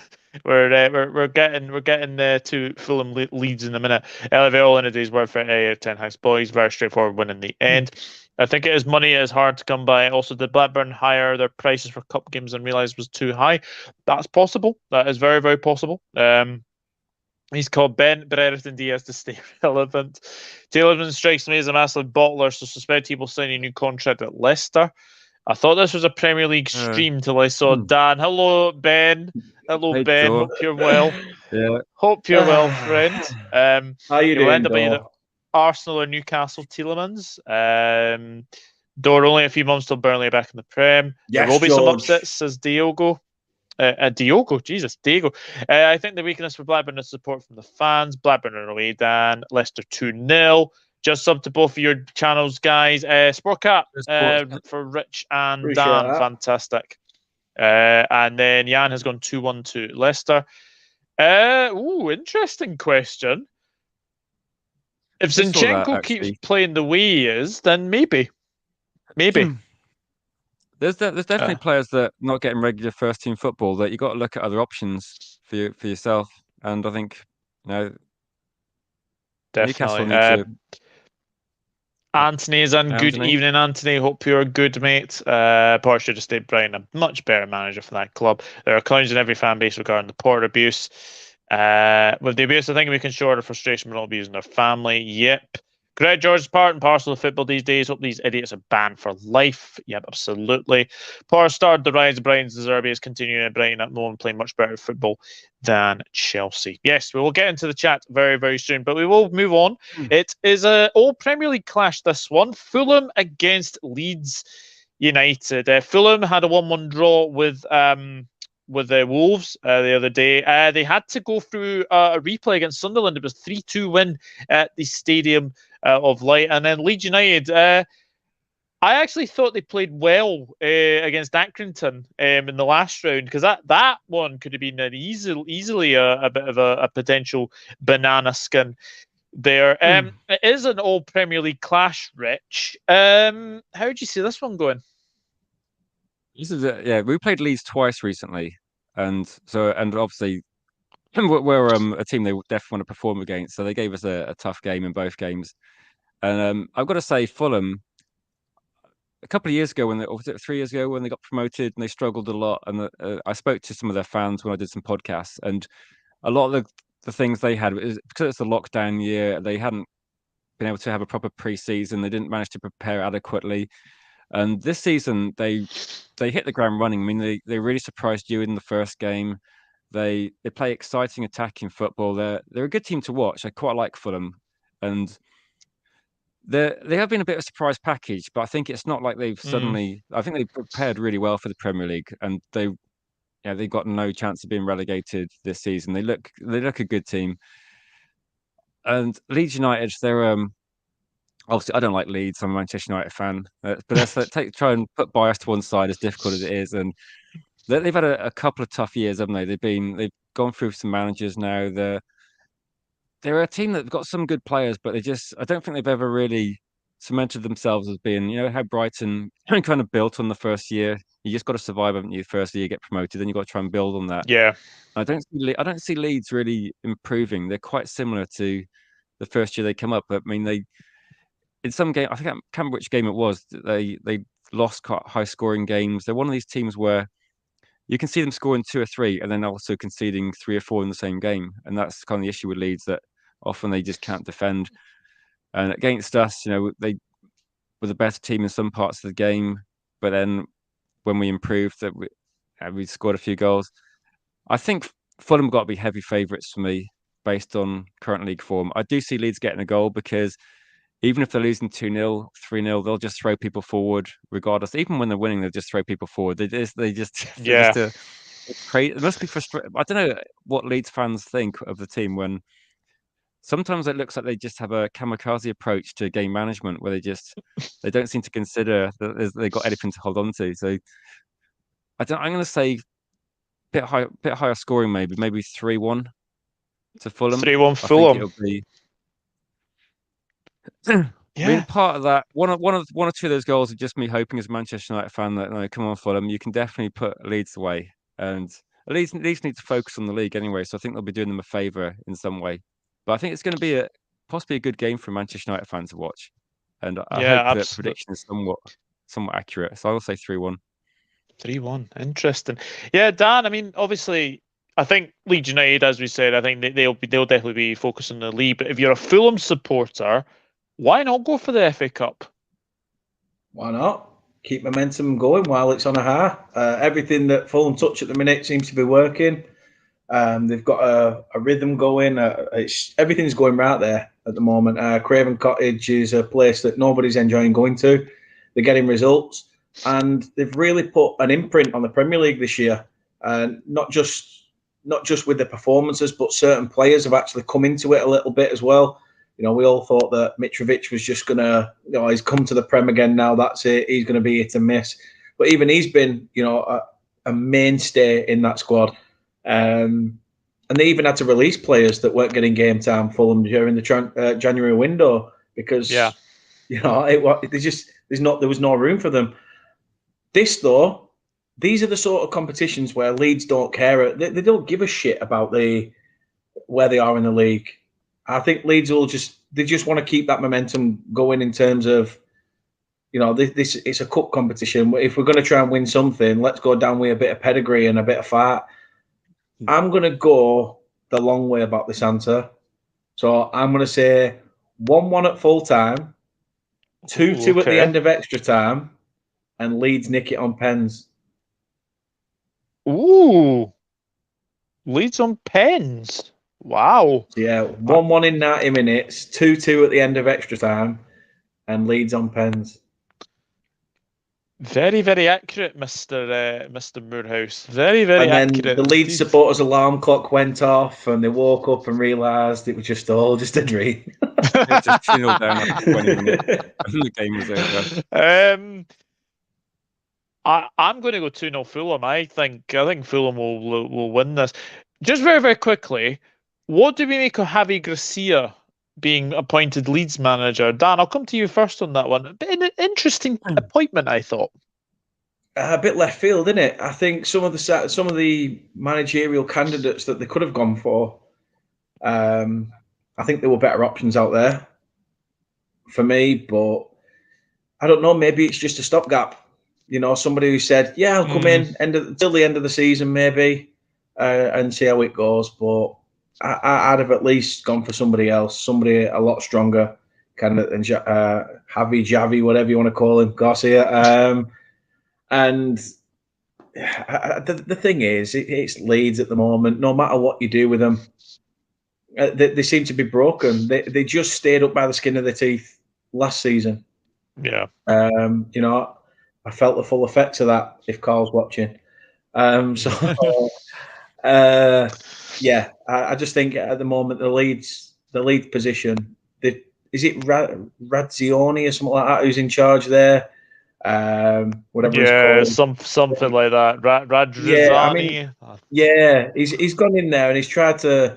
we're getting to Fulham Leeds in a minute. Elevate all in a day's work for 10 house boys. Very straightforward win in the end. I think it is money is hard to come by. Also, did Blackburn higher their prices for cup games and realised was too high? That's possible. That is very, very possible. He's called Ben Brereton Diaz to stay relevant. Taylorman strikes me as a massive bottler, so suspect he will sign a new contract at Leicester. I thought this was a Premier League stream till I saw Dan. Hello, Ben. Hello, Hey, Ben. Joe. Hope you're well. Yeah. Hope you're well, friend. How you He'll doing, end up being Dor? Arsenal or Newcastle Tielemans. Door only a few months till Burnley are back in the Prem. There Yes, will be some George. upsets, says Diogo. Diego. I think the weakness for Blackburn is support from the fans. Blackburn are away, Dan. Leicester 2-0. Just sub to both of your channels, guys. Sport Cap for Rich and Appreciate Dan. that. Fantastic. And then Jan has gone 2-1 to Leicester. Interesting question. If Zinchenko keeps playing the way he is, then maybe. There's definitely players that not getting regular first team football that you got to look at other options for yourself. And I think definitely. Newcastle need to. Anthony is on. Good evening, Anthony. Hope you're good, mate. Potter should have stayed Brighton. A much better manager for that club. There are clowns in every fan base regarding the Potter abuse. With the abuse, I think we can show the frustration we're not abusing their family. Yep. Greg George is part and parcel of football these days. Hope these idiots are banned for life. Yep, absolutely. Potter started the rise of Brighton's De Zerbi is continuing at Brighton at the moment, playing much better football than Chelsea. Yes, we will get into the chat very, very soon, but we will move on. It is an old Premier League clash, this one. Fulham against Leeds United. Fulham had a 1-1 draw with the Wolves the other day. They had to go through a replay against Sunderland. It was 3-2 win at the Stadium of Light. And then Leeds United, I actually thought they played well against Accrington in the last round, because that one could have been easily a bit of a potential banana skin there. It is an old Premier League clash, Rich. How would you see this one going? This is we played Leeds twice recently, and obviously we're a team they definitely want to perform against, so they gave us a tough game in both games. And I've got to say, Fulham, a couple of years ago, or was it 3 years ago, when they got promoted and they struggled a lot, and I spoke to some of their fans when I did some podcasts, and a lot of the things they had is because it's a lockdown year, they hadn't been able to have a proper pre-season, they didn't manage to prepare adequately. And this season, they hit the ground running. I mean, they really surprised you in the first game. They play exciting attacking football. They're a good team to watch. I quite like Fulham, and they have been a bit of a surprise package. But I think it's not like they've suddenly. I think they've prepared really well for the Premier League, and they've got no chance of being relegated this season. They look a good team. And Leeds United, they're obviously, I don't like Leeds. I'm a Manchester United fan, but let's try and put bias to one side, as difficult as it is. And they've had a couple of tough years, haven't they? They've gone through some managers now. They're a team that's got some good players, but I don't think they've ever really cemented themselves as being, how Brighton kind of built on the first year. You just got to survive, haven't you? First year, you get promoted, then you got to try and build on that. Yeah. I don't see Leeds really improving. They're quite similar to the first year they come up. But I mean, in some game, I can't remember which game it was. They lost high scoring games. They're one of these teams where you can see them scoring 2 or 3 and then also conceding 3 or 4 in the same game. And that's kind of the issue with Leeds, that often they just can't defend. And against us, they were the better team in some parts of the game. But then when we improved, we scored a few goals. I think Fulham got to be heavy favourites for me based on current league form. I do see Leeds getting a goal because even if they're losing 2-0, 3-0, they'll just throw people forward regardless. Even when they're winning, they'll just throw people forward. They just Yeah. it's crazy. It must be frustrating. I don't know what Leeds fans think of the team when sometimes it looks like they just have a kamikaze approach to game management where they don't seem to consider that they've got anything to hold on to. So I'm going to say bit higher scoring, maybe 3-1 to Fulham. 3-1 I think Fulham. it'll be. I mean, Yeah. part of that, one or two of those goals are just me hoping as a Manchester United fan that, no, come on, Fulham, you can definitely put Leeds away, and Leeds need to focus on the league anyway. So I think they'll be doing them a favour in some way. But I think it's going to be possibly a good game for a Manchester United fan to watch, and I Yeah, hope that absolutely. prediction is somewhat accurate. So I'll say 3-1. 3-1. Interesting. Yeah, Dan, I mean, obviously, I think Leeds United, as we said, I think they'll definitely be focused on the league. But if you're a Fulham supporter, why not go for the FA Cup? Why not? Keep momentum going while it's on a high. Everything that Fulham touch at the minute seems to be working. They've got a rhythm going. Everything's going right there at the moment. Craven Cottage is a place that nobody's enjoying going to. They're getting results, and they've really put an imprint on the Premier League this year. Not just with the performances, but certain players have actually come into it a little bit as well. You know, we all thought that Mitrovic was just gonna, he's come to the Prem again now. That's it. He's gonna be hit and miss. But even he's been, a mainstay in that squad. And they even had to release players that weren't getting game time for them during the January window because, Yeah. there was no room for them. These are the sort of competitions where Leeds don't care. They don't give a shit about where they are in the league. I think Leeds they just want to keep that momentum going in terms of, this it's a cup competition. If we're going to try and win something, let's go down with a bit of pedigree and a bit of fight. I'm going to go the long way about this answer. So I'm going to say 1-1 at full time, 2-2 at the end of extra time, and Leeds nick it on pens. Ooh. Leeds on pens. Wow. So yeah, 1-1 in 90 minutes, 2-2 at the end of extra time, and Leeds on pens. Very, very accurate, Mr. MoorHouse. Very, very accurate. And then the Leeds supporters' alarm clock went off, and they woke up and realised it was just a dream. It just 2-0 down after 20 minutes, and the game was over. I'm going to go 2-0 Fulham. I think Fulham will win this. Just very, very quickly, what do we make of Javi Gracia being appointed Leeds manager? Dan, I'll come to you first on that one. But an interesting appointment, I thought. A bit left field, isn't it? I think some of the managerial candidates that they could have gone for, I think there were better options out there for me, but I don't know. Maybe it's just a stopgap. Somebody who said, "Yeah, I'll come in till the end of the season, maybe, and see how it goes." But I'd have at least gone for somebody else, somebody a lot stronger, candidate than Javi, whatever you want to call him, Garcia. And the thing is, it's Leeds at the moment. No matter what you do with them, they seem to be broken. They just stayed up by the skin of their teeth last season. Yeah. I felt the full effects of that. If Carl's watching, I just think at the moment the Leeds position. Is it Razzioni or something like that who's in charge there? Whatever it's called. Something like that. Radrizzani. He's gone in there and he's tried to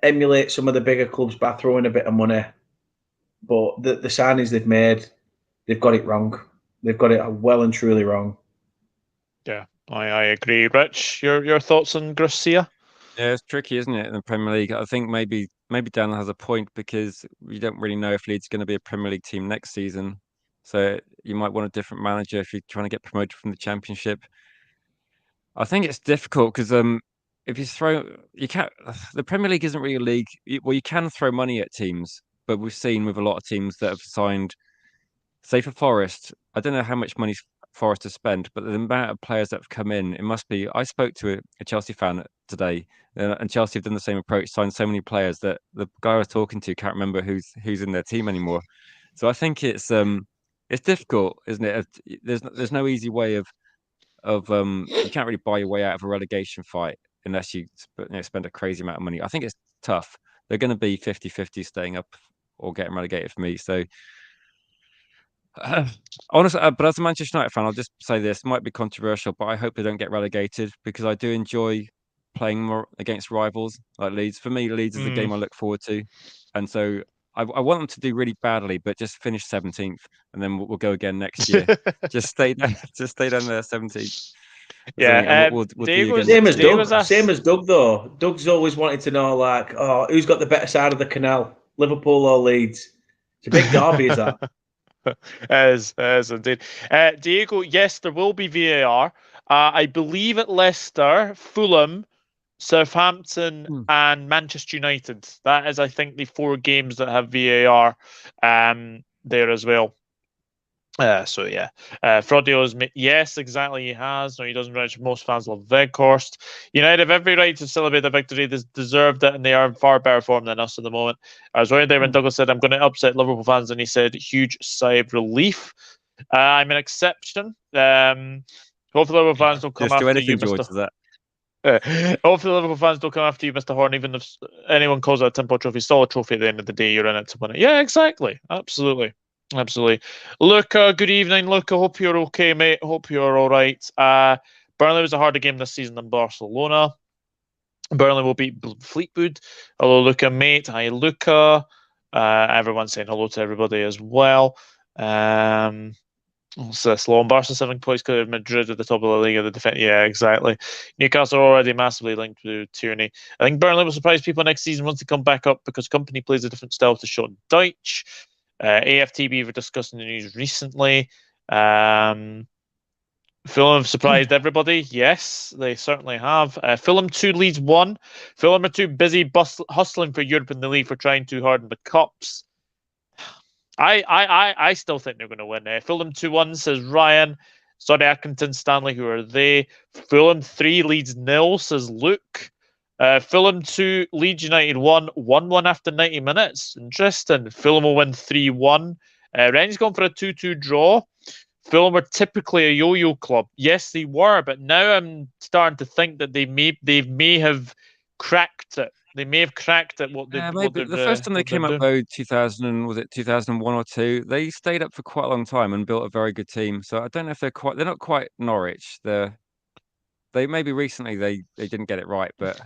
emulate some of the bigger clubs by throwing a bit of money. But the signings they've made, they've got it wrong. They've got it well and truly wrong. Yeah, I agree. Rich, your thoughts on Gracia? Yeah, it's tricky, isn't it, in the Premier League? I think maybe Dan has a point because we don't really know if Leeds are going to be a Premier League team next season. So you might want a different manager if you're trying to get promoted from the Championship. I think it's difficult because if you can't. The Premier League isn't really a league. You can throw money at teams, but we've seen with a lot of teams that have signed. Say for Forest, I don't know how much money Forest has spent, but the amount of players that have come in, it must be. I spoke to a Chelsea fan today, and Chelsea have done the same approach, signed so many players that the guy I was talking to can't remember who's in their team anymore. So I think it's difficult, isn't it? There's no easy way of you can't really buy your way out of a relegation fight unless you spend a crazy amount of money. I think it's tough. They're going to be 50-50 staying up or getting relegated for me. So honestly, but as a Manchester United fan, I'll just say this, it might be controversial, but I hope they don't get relegated because I do enjoy playing more against rivals like Leeds. For me, Leeds is a game I look forward to, and so I want them to do really badly, but just finish 17th, and then we'll go again next year. just stay down there 17th. Yeah, we'll Diego, same as Diego Doug. Same as Doug, though. Doug's always wanted to know, like, who's got the better side of the canal, Liverpool or Leeds? It's a big derby, is that? As indeed. Diego, yes, there will be VAR. I believe at Leicester, Fulham, Southampton, and Manchester United. That is, I think, the 4 games that have VAR there as well. So yeah, Frodio's yes, exactly. He has. No, he doesn't. Most fans love Weghorst. United have every right to celebrate the victory. They deserved it, and they are in far better form than us at the moment. I was right there when Douglas said, "I'm going to upset Liverpool fans," and he said, "Huge sigh of relief." I'm an exception. Hopefully, Liverpool fans don't come after you, George, Mr. Hopefully, Liverpool fans don't come after you, Mr. Horn. Even if anyone calls it a Timpo trophy, it's still a trophy at the end of the day. You're in it to win it. Yeah, exactly. Absolutely. Luca, good evening. Luca, hope you're okay, mate. Hope you're all right. Burnley was a harder game this season than Barcelona. Burnley will beat Fleetwood. Hello, Luca, mate. Hi, Luca. Everyone's saying hello to everybody as well. What's this? Long Barca 7 points clear of Madrid at the top of the league of the defense. Yeah, exactly. Newcastle are already massively linked to Tierney. I think Burnley will surprise people next season once they come back up because Company plays a different style to Sean Dyche. AFTB were discussing the news recently. Fulham have surprised everybody. Yes, they certainly have. Fulham 2, Leeds 1. Fulham are too busy hustling for Europe in the league for trying too hard in the cups. I still think they're going to win. Fulham 2-1 says Ryan. Sorry, Accrington, Stanley, who are they? Fulham 3, Leeds 0 says Luke. Fulham 2, Leeds United 1, 1-1 after 90 minutes. Interesting. Fulham will win 3-1. Ren's gone for a 2-2 draw. Fulham are typically a yo-yo club. Yes, they were, but now I'm starting to think that they may have cracked it. They may have cracked it. The first time they came up though, 2001 or 2? They stayed up for quite a long time and built a very good team. So I don't know if they're not quite Norwich. They maybe recently they didn't get it right, but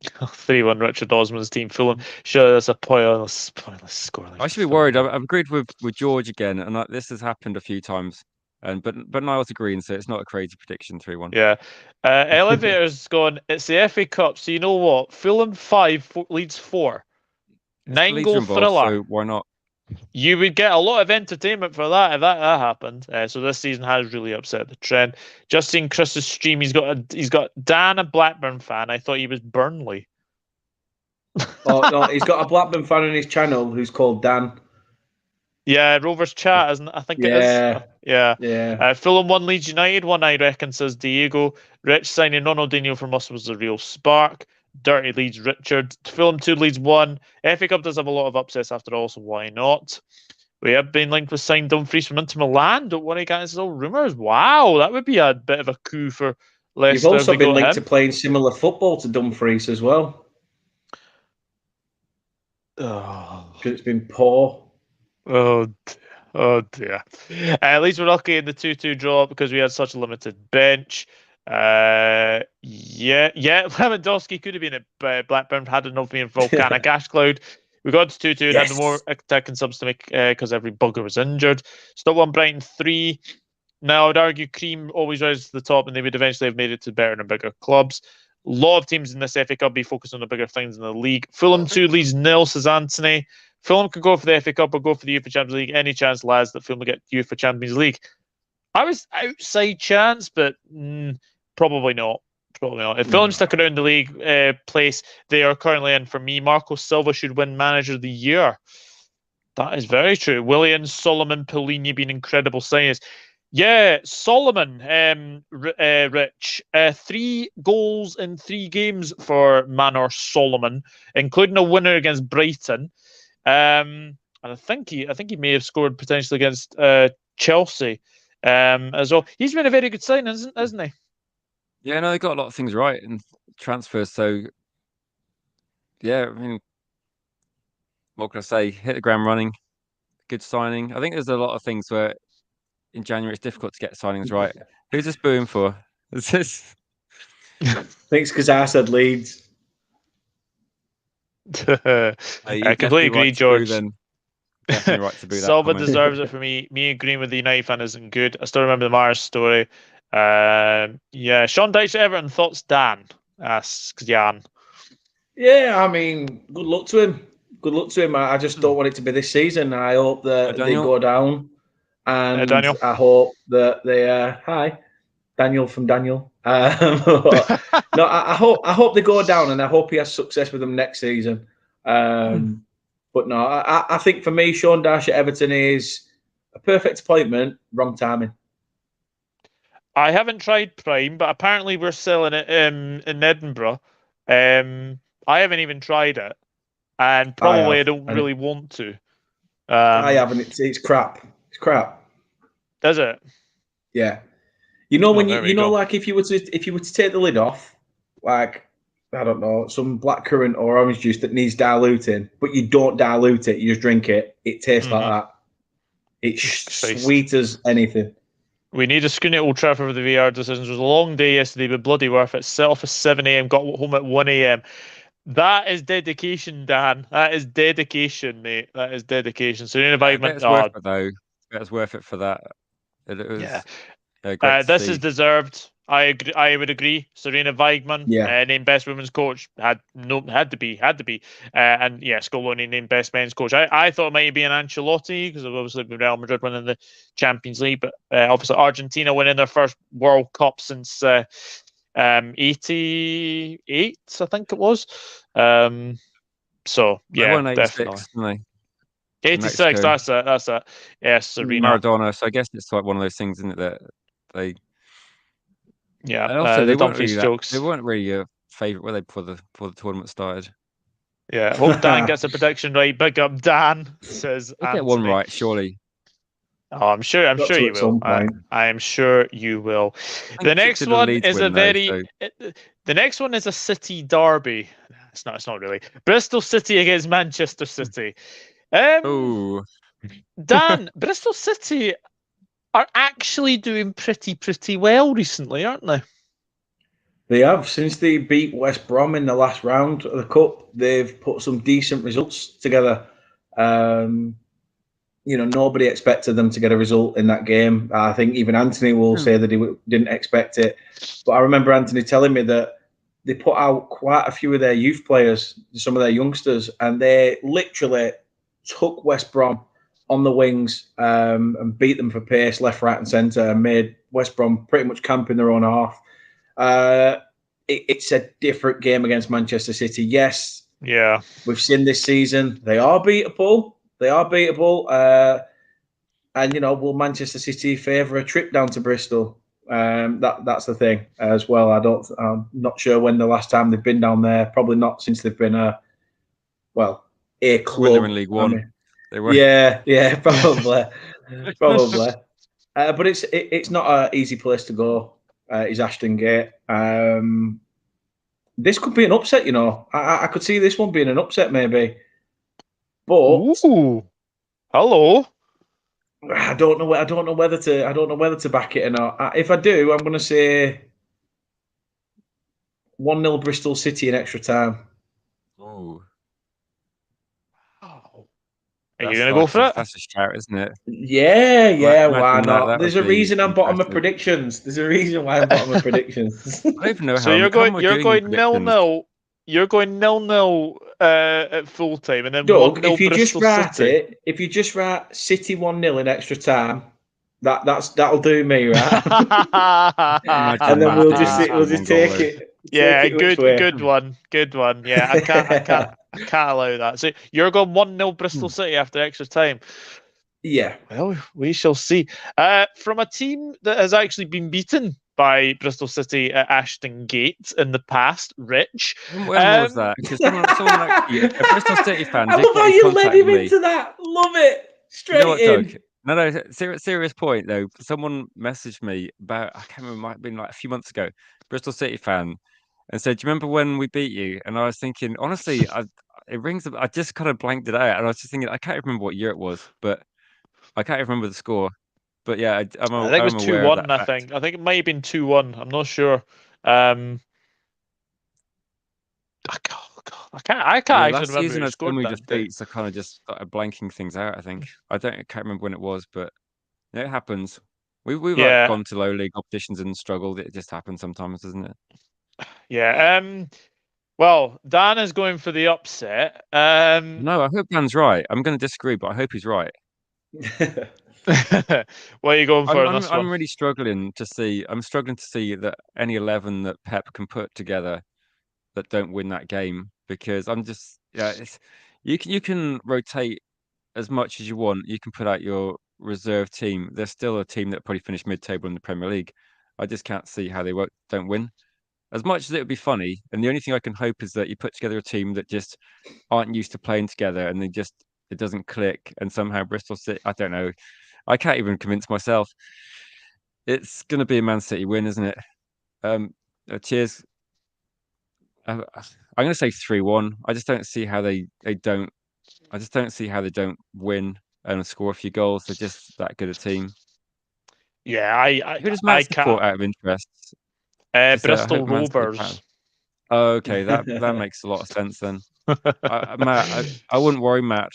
3-1 Richard Osman's team. Fulham. Sure, that's a pointless score. I should be worried. I've agreed with George again, and this has happened a few times. But Niall's agreeing, so it's not a crazy prediction. 3-1. Yeah. Elevator's gone. It's the FA Cup, so you know what? Fulham 5, Leeds 4. 9-goal thriller. So why not? You would get a lot of entertainment for that if that happened. So this season has really upset the trend. Just seeing Chris's stream, he's got Dan, a Blackburn fan. I thought he was Burnley. Oh no, he's got a Blackburn fan on his channel who's called Dan. Yeah, Rovers chat, isn't it? I think it is. Yeah. Fulham 1, Leeds United 1, I reckon, says Diego. Rich signing Ronaldinho from us was the real spark. Dirty Leeds Richard. Fulham 2, Leeds 1. FA Cup does have a lot of upsets after all, so why not? We have been linked with signed Dumfries from Inter Milan. Don't worry, guys, it's all rumours. Wow, that would be a bit of a coup for Leicester. You've also been linked to playing similar football to Dumfries as well. Oh, because it's been poor. Oh dear. At least we're lucky in the 2-2 draw because we had such a limited bench. Lewandowski could have been at Blackburn had it not been volcanic ash cloud. We got to 2-2 and had more attacking subs to make because every bugger was injured. Stoke 1, Brighton 3. Now, I would argue Cream always rises to the top and they would eventually have made it to better and bigger clubs. A lot of teams in this FA Cup be focused on the bigger things in the league. Fulham 2, Leeds 0, says Anthony. Fulham could go for the FA Cup or go for the UEFA Champions League. Any chance, lads, that Fulham will get UEFA Champions League? I was outside chance, but probably not. Probably not. If Fulham stick around the league place they are currently in, for me, Marco Silva should win Manager of the Year. That is very true. Williams, Solomon, Paulinho being incredible signings. Yeah, Solomon, Rich. 3 goals in 3 games for Manor Solomon, including a winner against Brighton. And I think he may have scored potentially against Chelsea as well. He's been a very good signing, isn't he? Yeah, no, they got a lot of things right in transfers. So, yeah, I mean, what can I say? Hit the ground running. Good signing. I think there's a lot of things where in January it's difficult to get signings right. Who's this booing for? Is this? Thanks, because I said Leeds. I completely agree, George. Then definitely right to boo that. Silva deserves it for me. Me agreeing with the United fan isn't good. I still remember the Mars story. Yeah, Sean Dyche at Everton. Thoughts, Dan? Asks Jan. Yeah, I mean, good luck to him. Good luck to him. I just don't want it to be this season. I hope that they go down, and Daniel. I hope that they. Hi, Daniel from Daniel. No, I hope they go down, and I hope he has success with them next season. But no, I think for me, Sean Dyche at Everton is a perfect appointment. Wrong timing. I haven't tried Prime, but apparently we're selling it in Edinburgh. I haven't even tried it, and probably I don't really want to. I haven't. It's crap. It's crap. Is it? Yeah. You know when you know like if you were to take the lid off, like I don't know, some blackcurrant or orange juice that needs diluting, but you don't dilute it, you just drink it. It tastes like that. It's sweet as anything. We need a screen at Old Trafford for the VR decisions. It was a long day yesterday, but bloody worth it. Set off at 7 a.m, got home at 1 a.m. That is dedication, Dan. That is dedication, mate. That is dedication. So, it's worth it, though. It's worth it for that. It was, this is deserved. I agree. I would agree. Serena Weigmann, named best women's coach, had to be, and Scoloni named best men's coach. I thought it might be an Ancelotti because of obviously Real Madrid winning the Champions League, but obviously Argentina winning their first World Cup since 88, I think it was. So yeah, definitely. 86. That's it. Yes, Serena. Maradona. So I guess it's like one of those things, isn't it? That they. Yeah. And also, they weren't really a favourite, were they, before the tournament started? Yeah. Hope Dan gets a prediction right. Big up Dan, says Anthony. Get one right, surely. Oh, I'm sure you will. I am sure you will. The next one is the next one is a City derby. It's not really. Bristol City against Manchester City. Dan, Bristol City are actually doing pretty well recently, aren't they? They have. Since they beat West Brom in the last round of the Cup, they've put some decent results together. Nobody expected them to get a result in that game. I think even Anthony will say that he didn't expect it. But I remember Anthony telling me that they put out quite a few of their youth players, some of their youngsters, and they literally took West Brom on the wings and beat them for pace, left, right, and centre, and made West Brom pretty much camp in their own half. It's a different game against Manchester City. Yes, we've seen this season they are beatable. And will Manchester City favour a trip down to Bristol? That's the thing as well. I'm not sure when the last time they've been down there. Probably not since they've been a club. When they were in League One. They were. Yeah, probably. But it's not an easy place to go. Is Ashton Gate. This could be an upset, I could see this one being an upset maybe. But hello. I don't know whether to back it or not. If I do, I'm going to say 1-0 Bristol City in extra time. Oh. Are you going to go for it? That's a shout, isn't it? Yeah. Why not? There's a reason I'm bottom of predictions. There's a reason why I'm bottom of predictions. I don't even know how. So you're going 0-0. You're going 0-0 at full time, and then Doug, if you just write City 1-0 in extra time, that'll do me, right? And then we'll just take it. Yeah, good one. Yeah, I can't allow that. So you're going 1-0 Bristol City after extra time. Yeah. Well, we shall see. From a team that has actually been beaten by Bristol City at Ashton Gate in the past, Rich. When was that? Because someone actually, a Bristol City fan, I did love get how in you led contact him with me. into that. Love it. You know Straight what, Doug? in. No, serious point though. Someone messaged me about, I can't remember, it might have been like a few months ago, Bristol City fan, and said, "Do you remember when we beat you?" And I was thinking, honestly, I just kind of blanked it out, and I was just thinking, I can't remember what year it was, but I can't remember the score. But yeah, I think it was I'm aware of that 2-1, I fact. think. I think it might have been 2-1. I'm not sure. I can't Yeah, actually last remember season who had so scored many that day. defeats, I kind of just started blanking things out. I can't remember when it was, but yeah, it happens. We've like Yeah, gone to low league competitions and struggled. It just happens sometimes, doesn't it? yeah. Well, Dan is going for the upset. No, I hope Dan's right. I'm going to disagree, but I hope he's right. What are you going for in this I'm one? really struggling to see. I'm struggling to see that any 11 that Pep can put together that don't win that game, because I'm just yeah. You can rotate as much as you want. You can put out your reserve team. There's still a team that probably finished mid-table in the Premier League. I just can't see how they don't win. As much as it would be funny, and the only thing I can hope is that you put together a team that just aren't used to playing together, and it doesn't click, and somehow Bristol City. I don't know. I can't even convince myself. It's going to be a Man City win, isn't it? Cheers. I'm going to say 3-1. I just don't see how they don't. I just don't see how they don't win and score a few goals. They're just that good a team. Yeah, Who does I Matt can't. support out of interest? Just I Bristol hope Man City fan. Rovers. Oh, okay, that makes a lot of sense then. Matt, I wouldn't worry, Matt.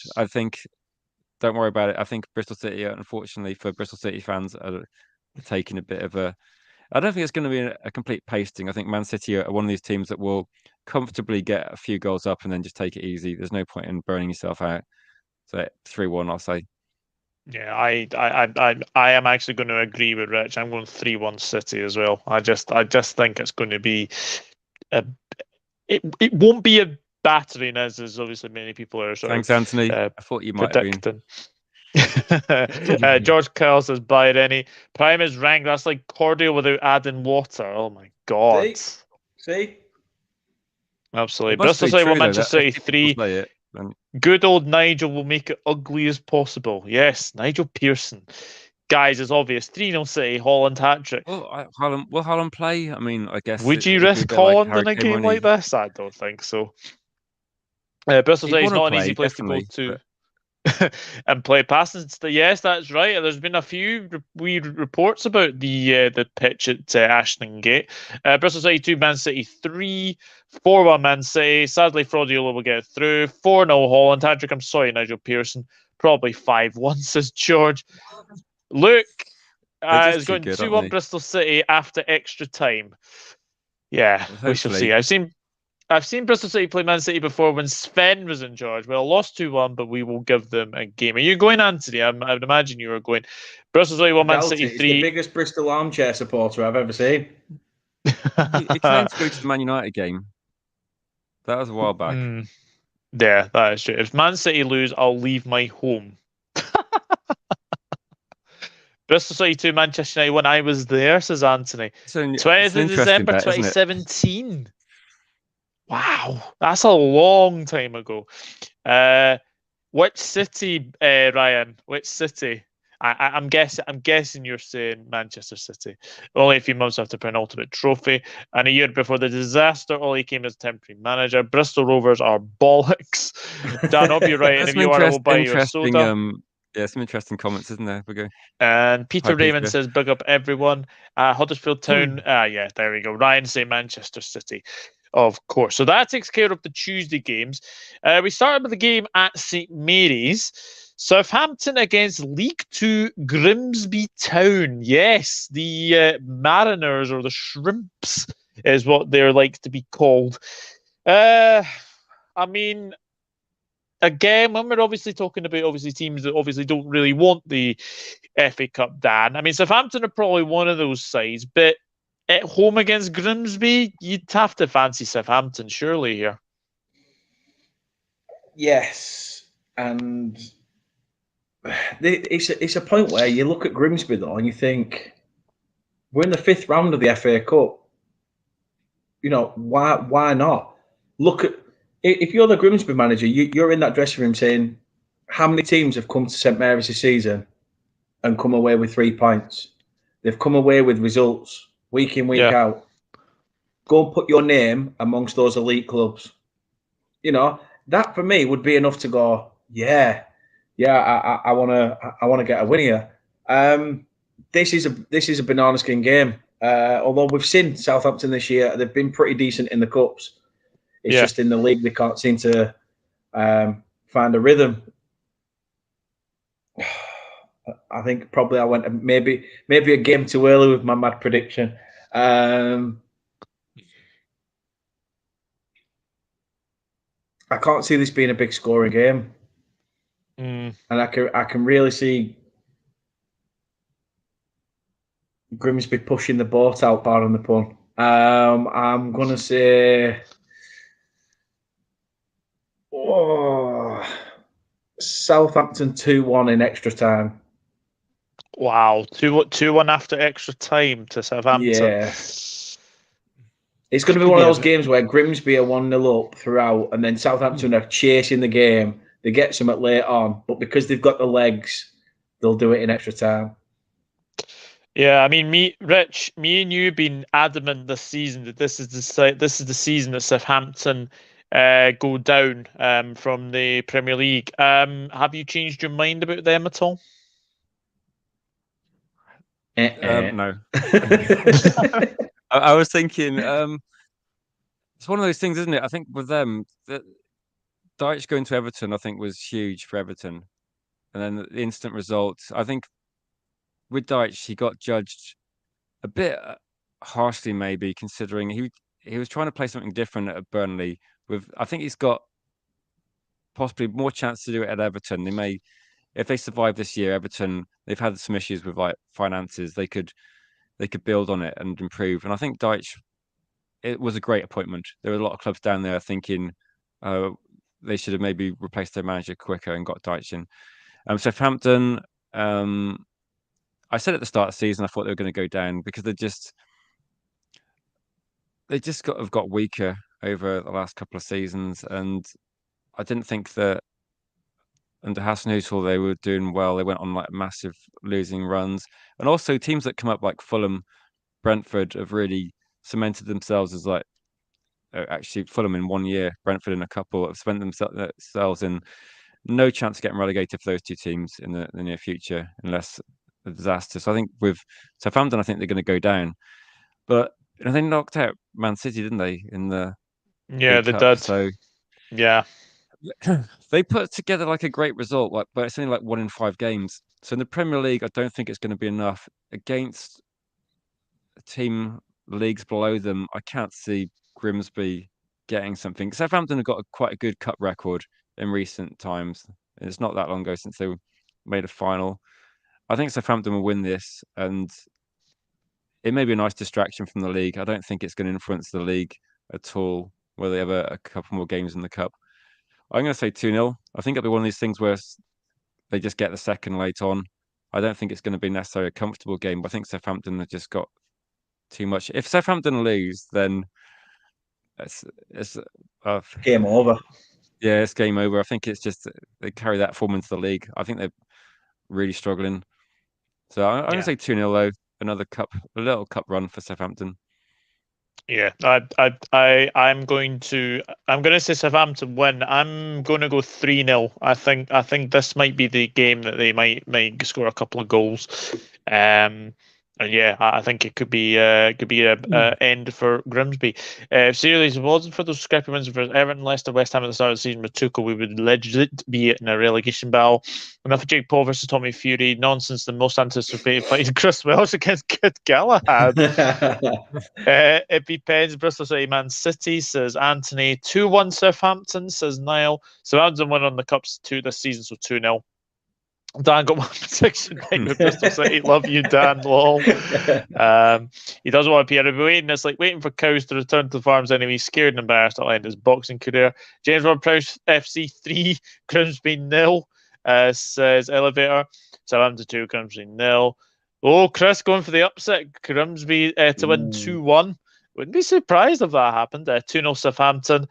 Don't worry about it. I think Bristol City, unfortunately for Bristol City fans, are taking a bit of a. I don't think it's going to be a complete pasting. I think Man City are one of these teams that will comfortably get a few goals up and then just take it easy. There's no point in burning yourself out. So 3-1, I'll say. Yeah, I am actually going to agree with Rich. I'm going 3-1 City as well. I just think it's going to be a, it won't be a battering as obviously many people are sort Thanks, of Anthony. I thought you might have been. predicting. George Kyle says, buy it any. Prime is ranked. That's like cordial without adding water. Oh my god. See? Absolutely. It must Bristol be City 1, true though. That Manchester if City people 3. say it, then Good old Nigel will make it ugly as possible. Yes, Nigel Pearson. Guys, it's obvious. 3-0 City, Holland hat trick. will Holland play? I mean, I guess Would you it'd be a risk bit like Holland Harry in a Kane game when like this? I don't think so. Bristol he'd City is want to not an easy play, place to go definitely. to But and play passing. Yes, that's right. There's been a few weird reports about the pitch at Ashton Gate. Bristol City 2, Man City 3, 4-1 Man City. Sadly, Fraudiola will get through. 4-0 Holland. Hadrick, I'm sorry, Nigel Pearson. Probably 5-1, says George. Luke they're just is too going good, aren't 2-1 they? Bristol City after extra time. Yeah, Well, we shall see. hopefully. I've seen Bristol City play Man City before when Sven was in charge. Well, lost 2-1, but we will give them a game. Are you going, Anthony? I would imagine you are going. Bristol City 1, Man Doubt City it. He's the 3. biggest Bristol armchair supporter I've ever seen. He claimed to go to the Man United game. That was a while back. Yeah, that is true. If Man City lose, I'll leave my home. Bristol City 2, Manchester United when I was there, says Anthony. It's 20th an of interesting December bet, isn't it? 2017. Wow, that's a long time ago. Which city, Ryan? Which city? I'm guessing you're saying Manchester City. Only a few months after penultimate trophy, and a year before the disaster, Ollie came as temporary manager. Bristol Rovers are bollocks. Dan, hope you're right, and That's if some you are, I will buy you a soda. some interesting comments, isn't there? We go. And Hi, Peter Raymond Peter. says, big up everyone. Huddersfield Town. Yeah, there we go. Ryan say Manchester City. Of course. So that takes care of the Tuesday games. We started with the game at St Mary's. Southampton against League Two Grimsby Town. Yes, the Mariners or the Shrimps is what they're like to be called. I mean, again, when we're obviously talking about obviously teams that obviously don't really want the FA Cup, Dan. I mean, Southampton are probably one of those sides, but at home against Grimsby, you'd have to fancy Southampton, surely here. Yes, and it's a point where you look at Grimsby though and you think we're in the 5th round of the FA Cup. You know, why not? Look at, if you're the Grimsby manager, you're in that dressing room saying, how many teams have come to St Mary's this season and come away with 3 points? They've come away with results week in, week out. Go and put your name amongst those elite clubs. You know, that for me would be enough to go, I want to get a win here. This is a banana skin game. Although we've seen Southampton this year, they've been pretty decent in the cups. It's just in the league they can't seem to find a rhythm. I think probably I went maybe a game too early with my mad prediction. I can't see this being a big scoring game, and I can really see Grimsby pushing the boat out, pardon the pun. I'm going to say Southampton 2-1 in extra time. Wow, 2-1 after extra time to Southampton. Yeah. It's going to be one of those games where Grimsby are 1-0 up throughout, and then Southampton are chasing the game. They get some at late on, but because they've got the legs, they'll do it in extra time. Yeah, I mean, Rich, me and you have been adamant this season that this is the season that Southampton go down from the Premier League. Have you changed your mind about them at all? No. I was thinking, it's one of those things, isn't it? I think with them, that Dyche going to Everton, I think, was huge for Everton. And then the instant result, I think with Dyche, he got judged a bit harshly, maybe, considering he was trying to play something different at Burnley. I think he's got possibly more chance to do it at Everton. They may, if they survive this year, Everton, they've had some issues with like finances. They could build on it and improve. And I think Dyche, it was a great appointment. There were a lot of clubs down there thinking they should have maybe replaced their manager quicker and got Dyche in. Southampton, I said at the start of the season I thought they were going to go down because they just have got weaker over the last couple of seasons, and I didn't think that under Hasenhüttl they were doing well. They went on like massive losing runs, and also teams that come up like Fulham, Brentford have really cemented themselves as like actually Fulham in 1 year, Brentford in a couple, have spent themselves in no chance of getting relegated for those two teams in the near future unless a disaster. So I think with Southampton, I think they're going to go down, but they knocked out Man City, didn't they? In the they Cup, did. So yeah, they put together like a great result, but it's only like 1 in 5 games. So in the Premier League, I don't think it's going to be enough against a team leagues below them. I can't see Grimsby getting something. Southampton have got quite a good cup record in recent times. It's not that long ago since they made a final. I think Southampton will win this, and it may be a nice distraction from the league. I don't think it's going to influence the league at all, whether they have a couple more games in the cup. I'm going to say 2-0. I think it'll be one of these things where they just get the second late on. I don't think it's going to be necessarily a comfortable game, but I think Southampton have just got too much. If Southampton lose, then it's game over. Yeah, it's game over. I think it's just they carry that form into the league. I think they're really struggling. So I'm going to say 2-0 though. Another a little cup run for Southampton. Yeah, I'm going to say Southampton win. I'm going to go 3-0. I think this might be the game that they might score a couple of goals. And yeah, I think it could be a end for Grimsby. Seriously, if it wasn't for those scrappy wins for Everton, Leicester, West Ham at the start of the season with Tuchel, we would legit be in a relegation battle. Enough of Jake Paul versus Tommy Fury nonsense. The most anticipated fight, Chris Welsh against Kid Galahad. It depends. Bristol City, Man City, says Anthony. 2-1 Southampton, says Niall. Southampton won on the cups 2 this season, so 2-0. Dan got one prediction with Bristol City. Love you, Dan. Lol. He doesn't want to appear. Waiting. It's like waiting for cows to return to the farms anyway. Scared and embarrassed. I'll end his boxing career. James Ward Prowse FC 3, Grimsby 0. says Elevator. Southampton 2, Grimsby 0. Oh, Chris going for the upset. Grimsby to win 2-1. Wouldn't be surprised if that happened. 2-0 Southampton.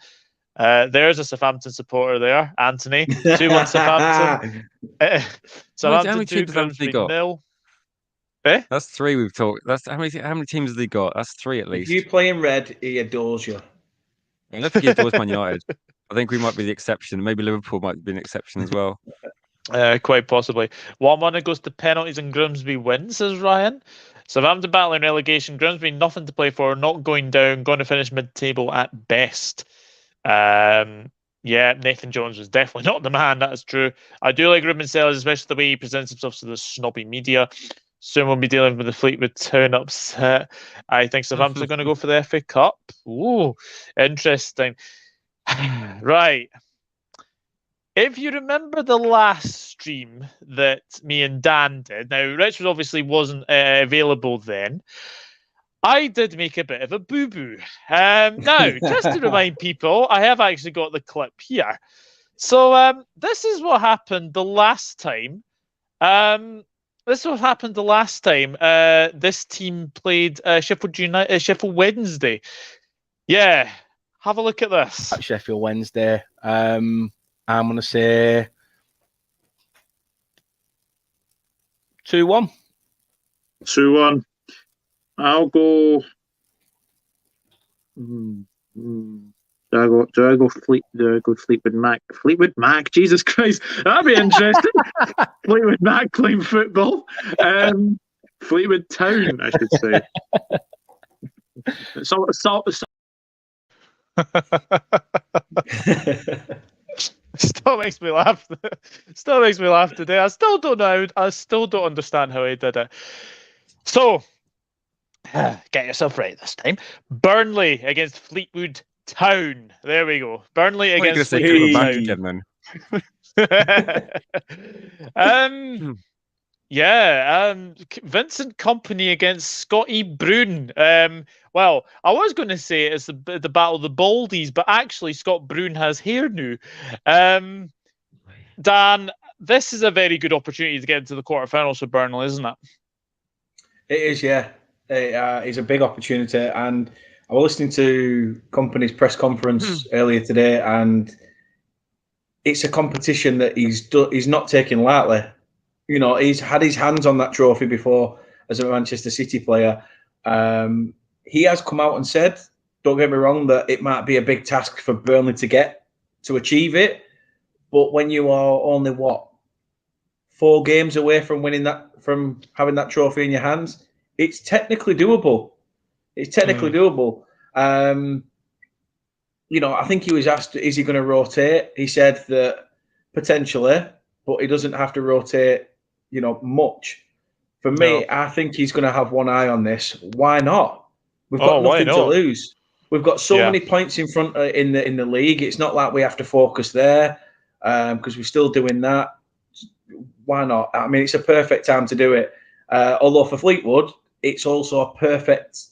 There's a Southampton supporter there, Anthony. 2-1 Southampton. Southampton 2, Grimsby 0. Eh? That's 3 we've talked. That's how many teams have they got? That's 3 at least. If you play in red, he adores you. I don't think he adores Man United. I think we might be the exception. Maybe Liverpool might be an exception as well. Quite possibly. 1-1, it goes to penalties and Grimsby wins, says Ryan. Southampton battling relegation. Grimsby nothing to play for, not going down, going to finish mid-table at best. Yeah, Nathan Jones was definitely not the man, that is true. I do like Ruben Sellers, especially the way he presents himself to the snobby media. Soon we'll be dealing with the Fleetwood Town upset. I think Southampton are going to go for the FA Cup. Ooh, interesting. Right. If you remember the last stream that me and Dan did, now Richard obviously wasn't available then. I did make a bit of a boo-boo. Now, just to remind people, I have actually got the clip here. So this is what happened the last time. This is what happened the last time this team played Sheffield Wednesday. Yeah, have a look at this. At Sheffield Wednesday. I'm going to say 2-1. 2-1. I'll go. Do I go Fleetwood Mac? Fleetwood Mac, Jesus Christ, that'd be interesting. Fleetwood Mac playing football. Fleetwood Town, I should say. Still makes me laugh. Still makes me laugh today. I still don't know. I still don't understand how he did it. So, get yourself right this time. Burnley against Fleetwood Town. There we go. Burnley against Fleetwood Town. Vincent Kompany against Scotty Brune. Well, I was going to say it's the battle of the Baldies, but actually Scott Brune has hair new. Dan, this is a very good opportunity to get into the quarterfinals for Burnley, isn't it? It is, yeah. It's a big opportunity, and I was listening to Kompany's press conference earlier today, and it's a competition that he's not taking lightly. You know, he's had his hands on that trophy before as a Manchester City player. He has come out and said, don't get me wrong, that it might be a big task for Burnley to achieve it. But when you are only, 4 games away from winning that, from having that trophy in your hands, it's technically doable. It's technically doable. You know, I think he was asked, is he going to rotate? He said that potentially, but he doesn't have to rotate, you know, much. For me, I think he's going to have one eye on this. Why not? We've got nothing to lose. We've got so many points in front in the league. It's not like we have to focus there because we're still doing that. Why not? I mean, it's a perfect time to do it. Although for Fleetwood, it's also a perfect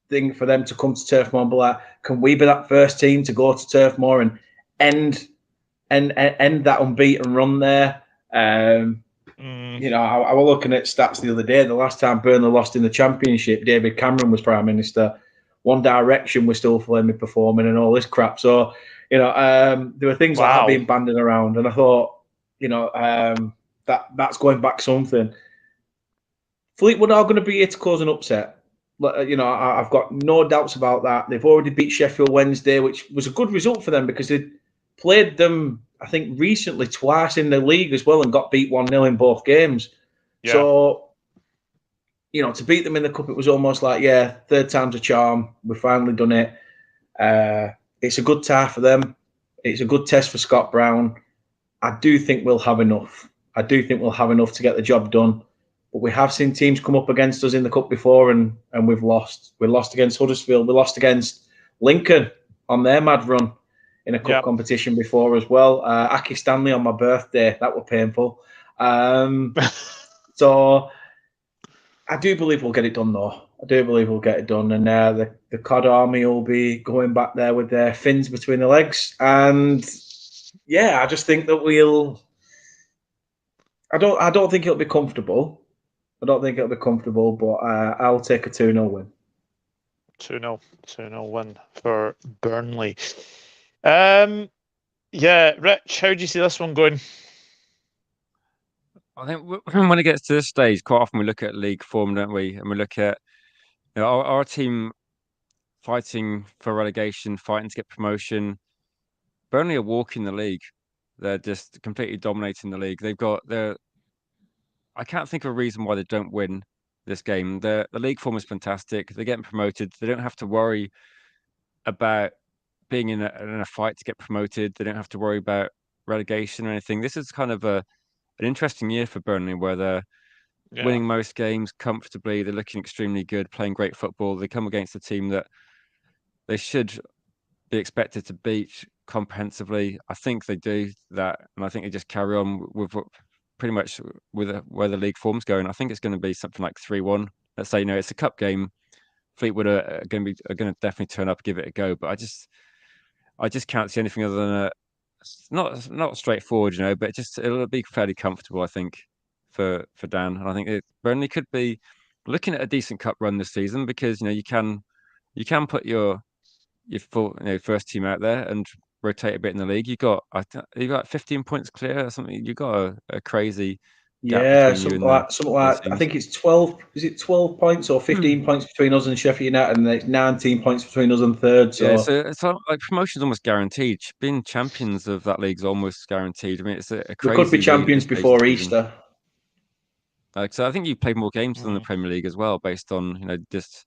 thing for them to come to Turf Moor and be like, can we be that first team to go to Turf Moor and end that unbeaten run there? You know, I was looking at stats the other day. The last time Burnley lost in the Championship, David Cameron was Prime Minister. One Direction was still flaming performing and all this crap. So, you know, there were things like that being banded around. And I thought, you know, that's going back something. Fleetwood are going to be here to cause an upset. You know, I've got no doubts about that. They've already beat Sheffield Wednesday, which was a good result for them because they played them, I think, recently twice in the league as well and got beat 1-0 in both games. Yeah. So, you know, to beat them in the cup, it was almost like, third time's a charm. We've finally done it. It's a good tie for them. It's a good test for Scott Brown. I do think we'll have enough. I do think we'll have enough to get the job done. But we have seen teams come up against us in the cup before and we've lost. We lost against Huddersfield. We lost against Lincoln on their mad run in a cup competition before as well. Aki Stanley on my birthday. That was painful. So I do believe we'll get it done, though. I do believe we'll get it done. And the COD army will be going back there with their fins between the legs. And, I just think that we'll I don't think it'll be comfortable. But I'll take a 2-0 win. 2-0 win for Burnley. Yeah, Rich, how do you see this one going? I think when it gets to this stage, quite often we look at league form, don't we? And we look at our team fighting for relegation, fighting to get promotion. Burnley are walking the league. They're just completely dominating the league. I can't think of a reason why they don't win this game. The league form is fantastic. They're getting promoted. They don't have to worry about being in a fight to get promoted. They don't have to worry about relegation or anything. This is kind of an interesting year for Burnley, where they're winning most games comfortably. They're looking extremely good, playing great football. They come against a team that they should be expected to beat comprehensively. I think they do that, and I think they just carry on with pretty much with where the league form's going. I think it's going to be something like 3-1. Let's say, it's a cup game. Fleetwood are going to definitely turn up, give it a go. But I just can't see anything other than not straightforward, but it'll be fairly comfortable, I think, for Dan. And I think Burnley could be looking at a decent cup run this season, because you can put your full first team out there and rotate a bit in the league. You got 15 points clear or something. You got a crazy gap between you and something like I think it's 12. Is it 12 points or 15 points between us and Sheffield United, and it's 19 points between us and third? So it's like promotion's almost guaranteed. Being champions of that league's almost guaranteed. I mean, it's a crazy. We could be champions before Easter. So I think you played more games than the Premier League as well, based on just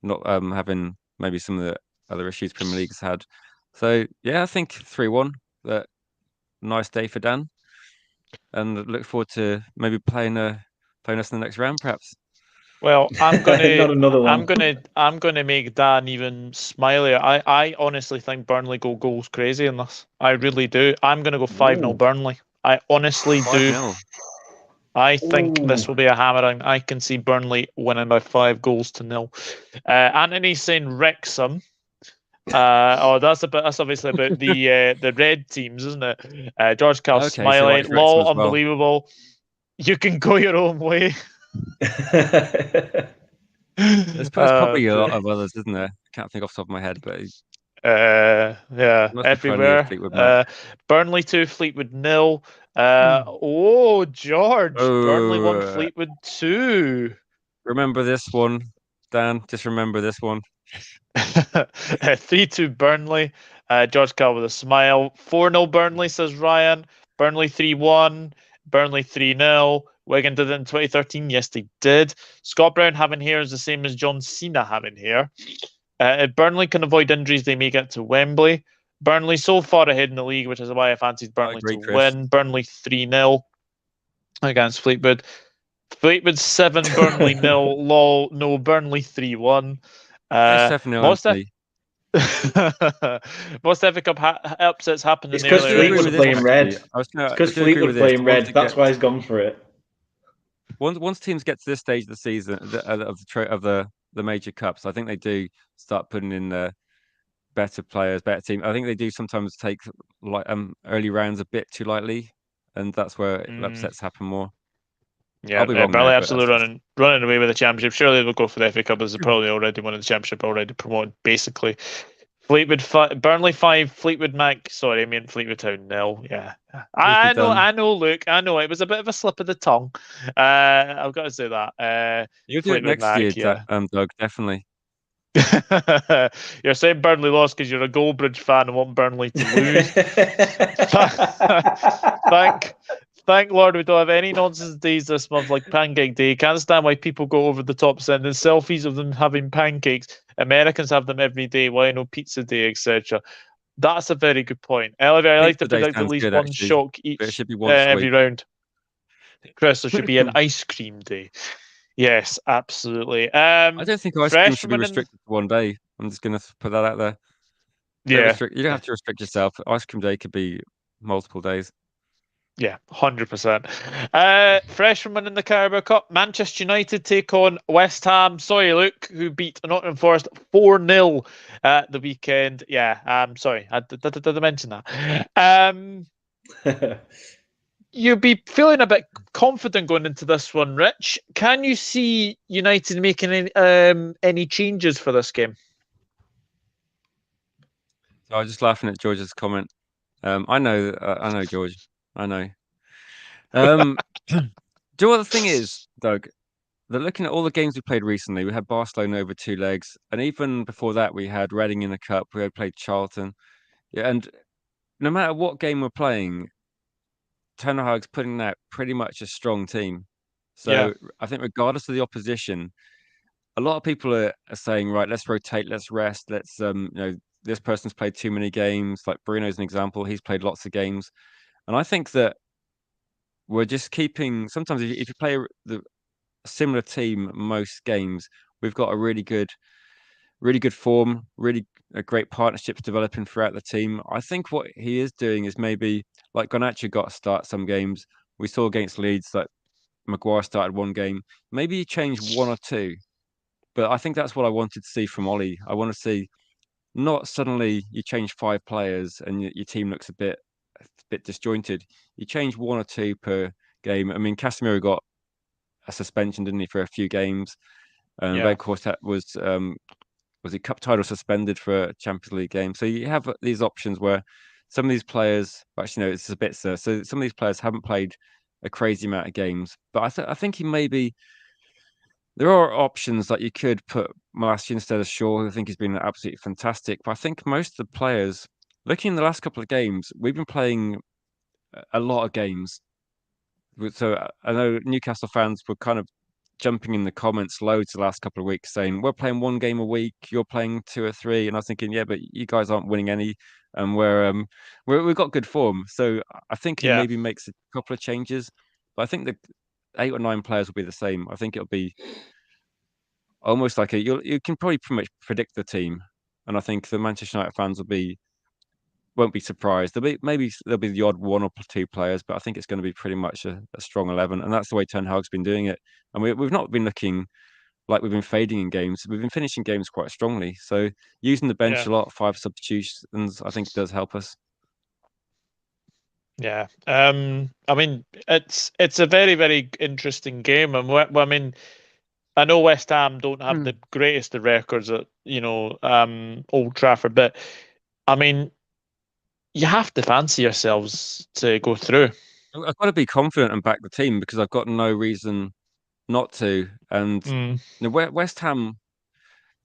not having maybe some of the other issues Premier League's had. So yeah, I think 3-1. That nice day for Dan, and look forward to maybe playing us in the next round, perhaps. Well, I'm gonna Not another one. I'm gonna make Dan even smilier. I honestly think Burnley go goals crazy in this. I really do. I'm gonna go 5-0 Burnley. I honestly do. 5-0. I think this will be a hammering. I can see Burnley winning by 5-0. Anthony's saying Wrexham. That's obviously about the red teams, isn't it? George Cal smiling, so lol, well. unbelievable. You can go your own way. There's probably a lot of others, isn't there? I can't think off the top of my head, but everywhere. Burnley 2, Fleetwood 0. George, Burnley 1, Fleetwood 2. Remember this one, Dan. Just remember this one. 3-2 Burnley. George Cal with a smile. 4-0 Burnley, says Ryan. Burnley 3-1. Burnley 3-0. Wigan did it in 2013. Yes, they did. Scott Brown having here is the same as John Cena having here. If Burnley can avoid injuries, they may get to Wembley. Burnley so far ahead in the league, which is why I fancied Burnley to win. Burnley 3-0 against Fleetwood. Fleetwood 7, Burnley 0. Lol, no, Burnley 3-1. Most FA Cup upsets happen in the early rounds. It's because Fleetwood playing red. It's because Fleetwood playing red. That's why he's gone for it. Once teams get to this stage of the season of the major cups, I think they do start putting in the better players, better team. I think they do sometimes take early rounds a bit too lightly, and that's where upsets happen more. Yeah, Burnley absolutely running away with the championship. Surely they'll go for the FA Cup, as they're probably already winning the championship, already promoted, basically. Burnley 5, Fleetwood Fleetwood Town 0. Yeah, I know. Luke, I know it was a bit of a slip of the tongue. I've got to say that. You'll do it next year, Doug. Definitely. You're saying Burnley lost because you're a Goldbridge fan and want Burnley to lose. Thank Lord we don't have any nonsense days this month like Pancake Day. Can't understand why people go over the top sending selfies of them having pancakes. Americans have them every day. Why no pizza day, etc. That's a very good point. Elliot, I like to predict at least one shock each every round. Chris, there should be an ice cream day. Yes, absolutely. I don't think ice cream should be restricted to one day. I'm just going to put that out there. Yeah. You don't have to restrict yourself. Ice cream day could be multiple days. Yeah, 100%. Freshman in the Carabao Cup, Manchester United take on West Ham. Sorry, Luke, who beat Nottingham Forest 4-0 at the weekend. Yeah, sorry, did I mention that? you'll be feeling a bit confident going into this one, Rich. Can you see United making any changes for this game? So I was just laughing at George's comment. I know, George. I know. Do you know what the thing is, Doug? That looking at all the games we played recently, we had Barcelona over 2 legs, and even before that, we had Reading in the cup. We had played Charlton, yeah, and no matter what game we're playing, Ten Hag's putting out pretty much a strong team. Yeah. So I think regardless of the opposition, a lot of people are saying, right, let's rotate, let's rest, let's this person's played too many games. Like Bruno's an example, he's played lots of games, and I think that we're just keeping. Sometimes if you play the similar team most games, we've got a really good form, really a great partnerships developing throughout the team. I think what he is doing is maybe like Garnacho got to start some games. We saw against Leeds that Maguire started one game. Maybe he changed one or two, but I think that's what I wanted to see from Ollie. I want to see not suddenly you change 5 players and your team looks a bit disjointed. You change one or two per game. I mean, Casemiro got a suspension, didn't he, for a few games? Yeah. Of course, that was he cup title suspended for a Champions League game. So you have these options where some of these players, actually, no, it's a bit so some of these players haven't played a crazy amount of games. But I think he maybe there are options that you could put Malacia instead of Shaw, who I think has been absolutely fantastic. But I think most of the players, looking in the last couple of games, we've been playing a lot of games. So I know Newcastle fans were kind of jumping in the comments loads the last couple of weeks saying we're playing one game a week, you're playing 2 or 3, and I was thinking, yeah, but you guys aren't winning any, and we've got good form. So I think he maybe makes a couple of changes, but I think the 8 or 9 players will be the same. I think it'll be almost like you can probably pretty much predict the team, and I think the Manchester United fans won't be surprised. There'll be the odd 1 or 2 players, but I think it's going to be pretty much a strong 11, and that's the way Ten Hag's been doing it. And we've not been looking like we've been fading in games. We've been finishing games quite strongly. So using the bench a lot, 5 substitutions, I think does help us. Yeah. I mean, it's a very, very interesting game, and I mean, I know West Ham don't have the greatest of records at Old Trafford, but I mean, you have to fancy yourselves to go through. I've got to be confident and back the team because I've got no reason not to. And West Ham,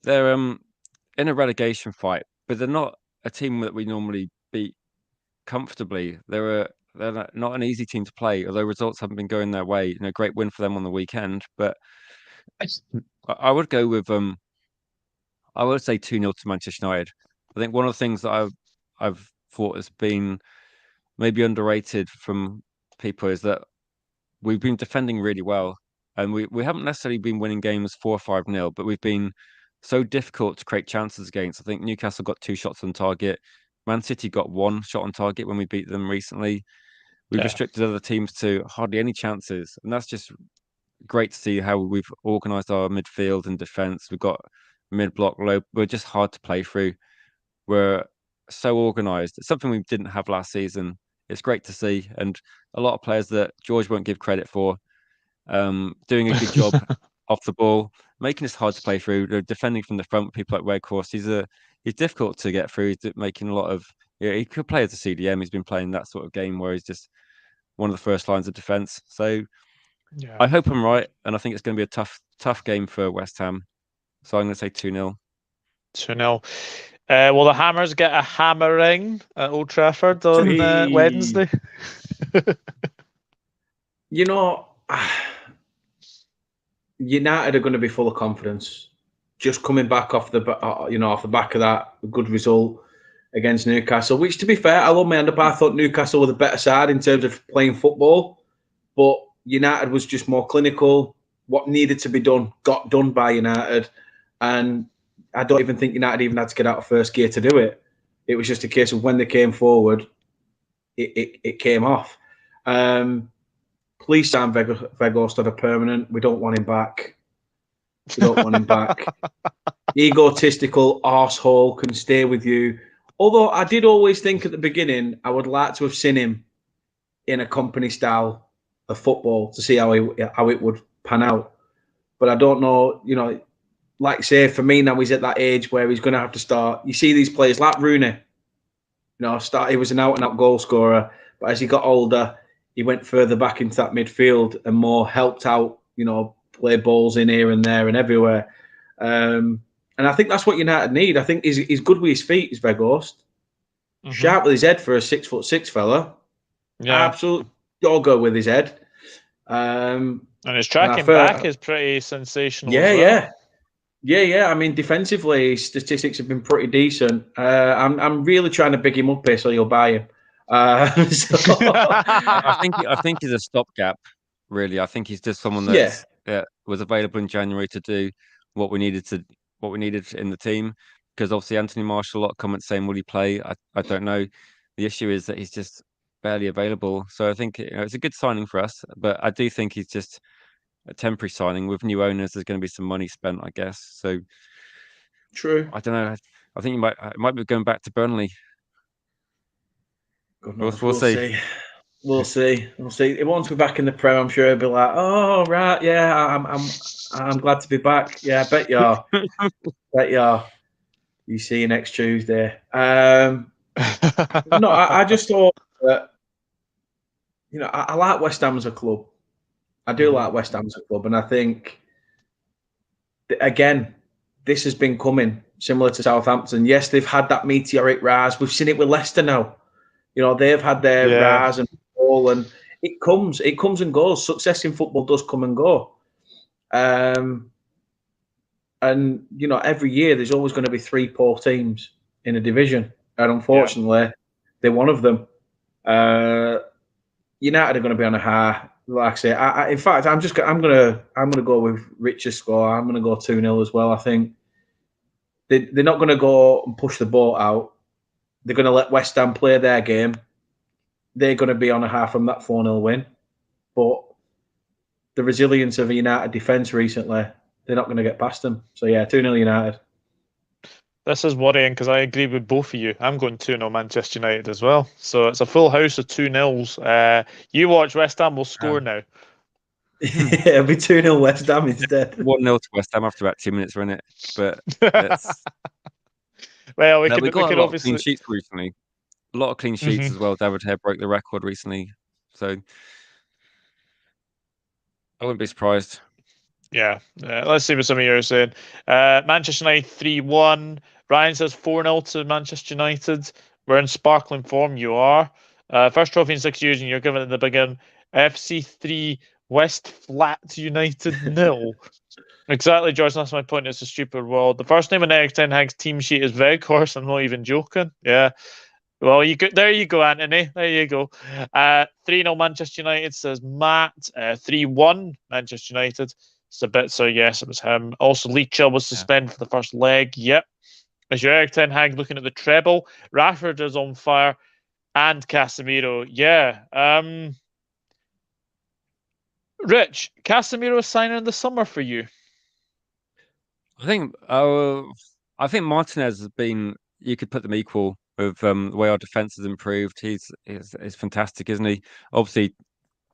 they're in a relegation fight, but they're not a team that we normally beat comfortably. They're not an easy team to play, although results haven't been going their way. Great win for them on the weekend, but I would go with I would say 2-0 to Manchester United. I think one of the things that I've thought has been maybe underrated from people is that we've been defending really well, and we haven't necessarily been winning games 4 or 5-0, but we've been so difficult to create chances against. I think Newcastle got 2 shots on target. Man City got 1 shot on target when we beat them recently. We've restricted other teams to hardly any chances, and that's just great to see how we've organised our midfield and defence. We've got mid-block low. We're just hard to play through. We're so organised. It's something we didn't have last season. It's great to see, and a lot of players that George won't give credit for doing a good job off the ball, making us hard to play through. They're defending from the front. People like Weghorst, he's difficult to get through. He's making a lot of. He could play as a CDM. He's been playing that sort of game where he's just one of the first lines of defence. So I hope I'm right, and I think it's going to be a tough game for West Ham. So I'm going to say 2-0. 2-0. Will the Hammers get a hammering at Old Trafford on Wednesday? United are going to be full of confidence. Just coming back off the back of that good result against Newcastle, which, to be fair, I love my hand up. I thought Newcastle were the better side in terms of playing football, but United was just more clinical. What needed to be done got done by United, and I don't even think United even had to get out of first gear to do it. It was just a case of when they came forward, it came off. Please sign Weghorst on a permanent. We don't want him back. We don't want him back. Egotistical arsehole can stay with you. Although I did always think at the beginning I would like to have seen him in a company style of football to see how it would pan out. But I don't know, like say for me now, he's at that age where he's going to have to start. You see these players like Rooney, he was an out and out goal scorer, but as he got older, he went further back into that midfield and more helped out, play balls in here and there and everywhere. And I think that's what United need. I think he's good with his feet, is Weghorst. Sharp with his head for a 6'6" fella. Yeah. Absolute doggo with his head. And his tracking back is pretty sensational as well. Yeah. I mean, defensively, his statistics have been pretty decent. I'm really trying to big him up here so you'll buy him. I think he's a stopgap, really. I think he's just someone that was available in January to do what we needed in the team. Because obviously Anthony Marshall, a lot of comments saying, will he play? I don't know. The issue is that he's just barely available. So I think it's a good signing for us, but I do think he's just a temporary signing. With new owners, there's going to be some money spent, I guess. So true. I don't know. I think it might be going back to Burnley. We'll see. We'll see. Once we're back in the Prem, I'm sure he'll be like, "Oh right, yeah, I'm glad to be back. Yeah, I bet you are. Bet you are. You see you next Tuesday." No, I just thought that I like West Ham as a club. I do like West Ham as a club, and I think again, this has been coming similar to Southampton. Yes, they've had that meteoric rise. We've seen it with Leicester now. They've had their rise and fall, and it comes and goes. Success in football does come and go. And every year there's always going to be 3 poor teams in a division, and unfortunately, they're one of them. United are going to be on a high. Like I say, in fact, I'm going to go with Rich's score. I'm going to go 2-0 as well. I think they're not going to go and push the boat out. They're going to let West Ham play their game. They're going to be on a high from that 4-0 win. But the resilience of a United defence recently, they're not going to get past them. So, 2-0 United. This is worrying because I agree with both of you. I'm going 2-0 Manchester United as well. So it's a full house of 2-0s. You watch, West Ham will score now. It'll be 2-0 West Ham instead. 1-0 to West Ham after about 2 minutes, wasn't it? But well, we could obviously of clean sheets recently. A lot of clean sheets as well. David Hare broke the record recently, so I wouldn't be surprised. Yeah, let's see what some of you are saying. Manchester United 3-1. Ryan says 4-0 to Manchester United. We're in sparkling form. You are. First trophy in 6 years, and you're giving it the big one. FC 3, West Flat United 0. Exactly, George. That's my point. It's a stupid world. The first name on Eric Ten Hag's team sheet is Weghorst. I'm not even joking. Yeah. Well, there you go, Anthony. There you go. 3-0 Manchester United, says Matt. 3-1 Manchester United. It's a bit, so yes, it was him. Also, Leachel was suspended for the first leg. Yep. As your Eric Ten Hag looking at the treble, Rashford is on fire, and Casemiro. Yeah. Rich, Casemiro signing in the summer for you. I think Martinez has been. You could put them equal with the way our defense has improved. He's fantastic, isn't he? Obviously,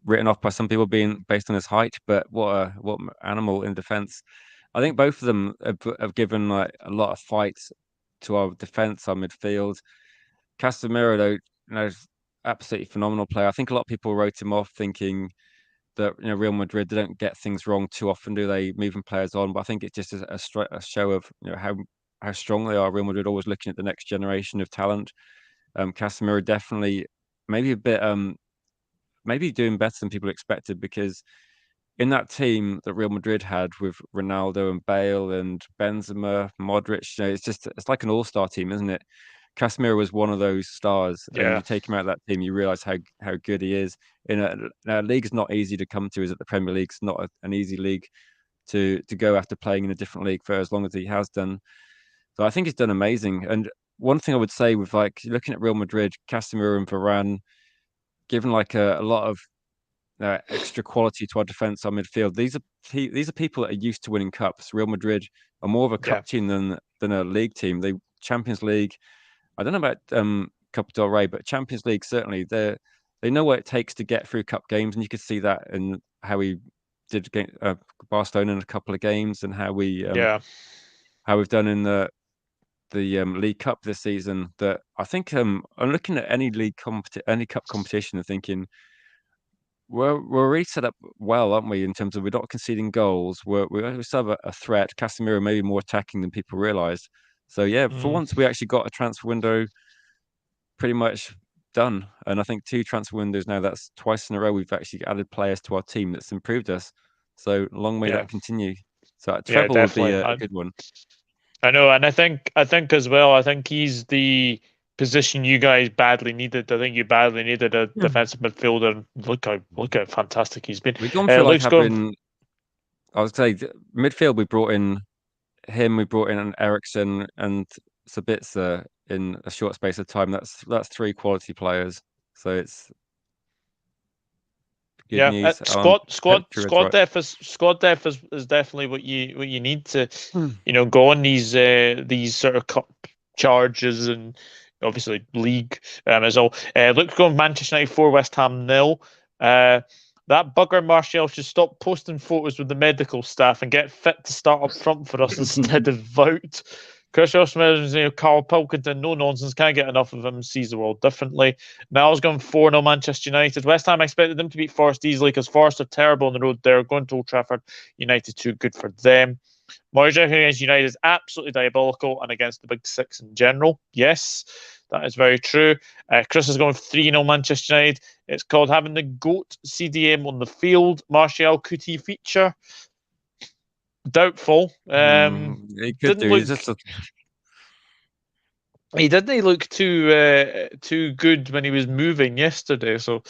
written off by some people being based on his height, but what animal in defense. I think both of them have given like a lot of fights to our defense, our midfield. Casemiro, though, absolutely phenomenal player. I think a lot of people wrote him off thinking that Real Madrid, they don't get things wrong too often, do they? Moving players on, but I think it's just a show of how strong they are. Real Madrid always looking at the next generation of talent. Casemiro definitely maybe a bit maybe doing better than people expected, because in that team that Real Madrid had with Ronaldo and Bale and Benzema, Modric, it's like an all-star team, isn't it? Casemiro was one of those stars, and you take him out of that team, you realize how good he is. In a league is not easy to come to, is it? The Premier League's not an easy league to go after playing in a different league for as long as he has done. So I think he's done amazing. And one thing I would say with like looking at Real Madrid, Casemiro and Varane, given like a lot of extra quality to our defense, our midfield. These are people that are used to winning cups. Real Madrid are more of a cup team than a league team. They Champions League. I don't know about Copa del Rey, but Champions League certainly they know what it takes to get through cup games, and you could see that in how we did against Barcelona in a couple of games, and how we've done in the League Cup this season. That I think I'm looking at any any cup competition and thinking we're really set up well, aren't we? In terms of we're not conceding goals, we still have a threat. Casemiro maybe more attacking than people realise. So yeah, for once we actually got a transfer window pretty much done, and I think 2 transfer windows now. That's twice in a row we've actually added players to our team that's improved us. So long may that continue. So treble would be a good one. I know, and I think as well. I think he's the position you guys badly needed. I think you badly needed a defensive midfielder. And look how fantastic he's been. We've gone for like having. I would say midfield. We brought in him. We brought in Ericsson and Sabitzer in a short space of time. That's 3 quality players. So it's good news. Squad depth is definitely what you need to go on these sort of cup charges, and obviously league as well. Look, going Manchester United 4, West Ham 0. That bugger Martial should stop posting photos with the medical staff and get fit to start up front for us instead of Vout. Chris Smith, Carl Pilkington, no nonsense, can't get enough of him, sees the world differently. Mel's going 4-0 Manchester United. West Ham expected them to beat Forest easily because Forest are terrible on the road. They're going to Old Trafford. United too good for them. Moyes against United is absolutely diabolical, and against the Big Six in general. Yes, that is very true. Chris is going 3-0 Manchester United. It's called having the GOAT CDM on the field. Martial, could he feature? Doubtful. He could do. He didn't look too good when he was moving yesterday. So,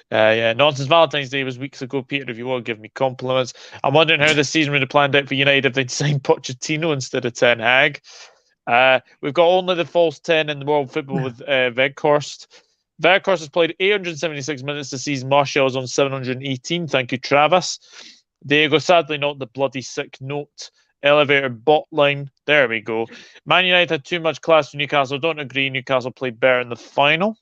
nonsense. Valentine's Day was weeks ago, Peter. If you want to give me compliments, I'm wondering how this season would have planned out for United if they'd signed Pochettino instead of Ten Hag. We've got only the false 10 in the world football with Weghorst. Weghorst has played 876 minutes this season. Martial's on 718. Thank you, Travis. Diego, sadly not the bloody sick note. Elevator bot line. There we go. Man United had too much class for Newcastle. Don't agree. Newcastle played better in the final.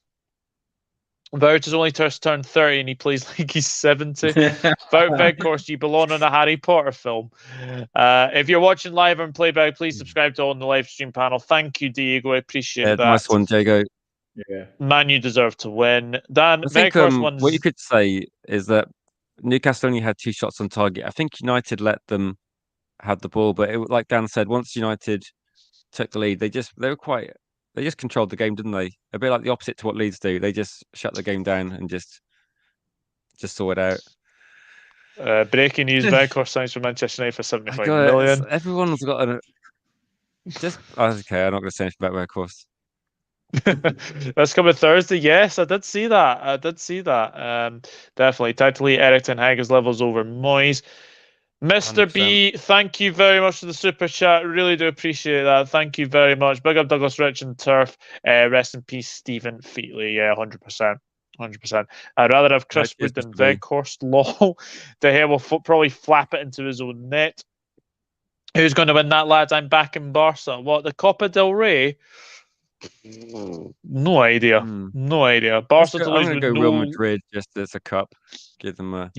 Wout has only just turned 30 and he plays like he's 70. Weghorst, you belong in a Harry Potter film. If you're watching live and playback, please subscribe to all on the live stream panel. Thank you, Diego. I appreciate that. Nice one, Diego. Yeah. Man, you deserve to win. Dan, I think what you could say is that Newcastle only had 2 shots on target. I think United let them have the ball, but like Dan said, once United took the lead, they just controlled the game, didn't they? A bit like the opposite to what Leeds do. They just shut the game down and just saw it out. Breaking news: Weghorst signs for Manchester United for 75 million. Everyone's got okay. I'm not going to say anything about Weghorst. That's coming Thursday. Yes, I did see that. Definitely. Tactically, Eric Ten Hag has levels over Moyes. Mr. 100%. B, thank you very much for the super chat. Really do appreciate that. Thank you very much. Big up Douglas Rich and Turf. Rest in peace, Stephen Featley. Yeah, 100%. 100%. I'd rather have Chris Wood than Weghorst. Lol. De Gea will probably flap it into his own net. Who's going to win that, lads? I'm back in Barca. What, the Copa del Rey? No idea. No idea. Barca I'm going to go Real Madrid just as a cup. Give them a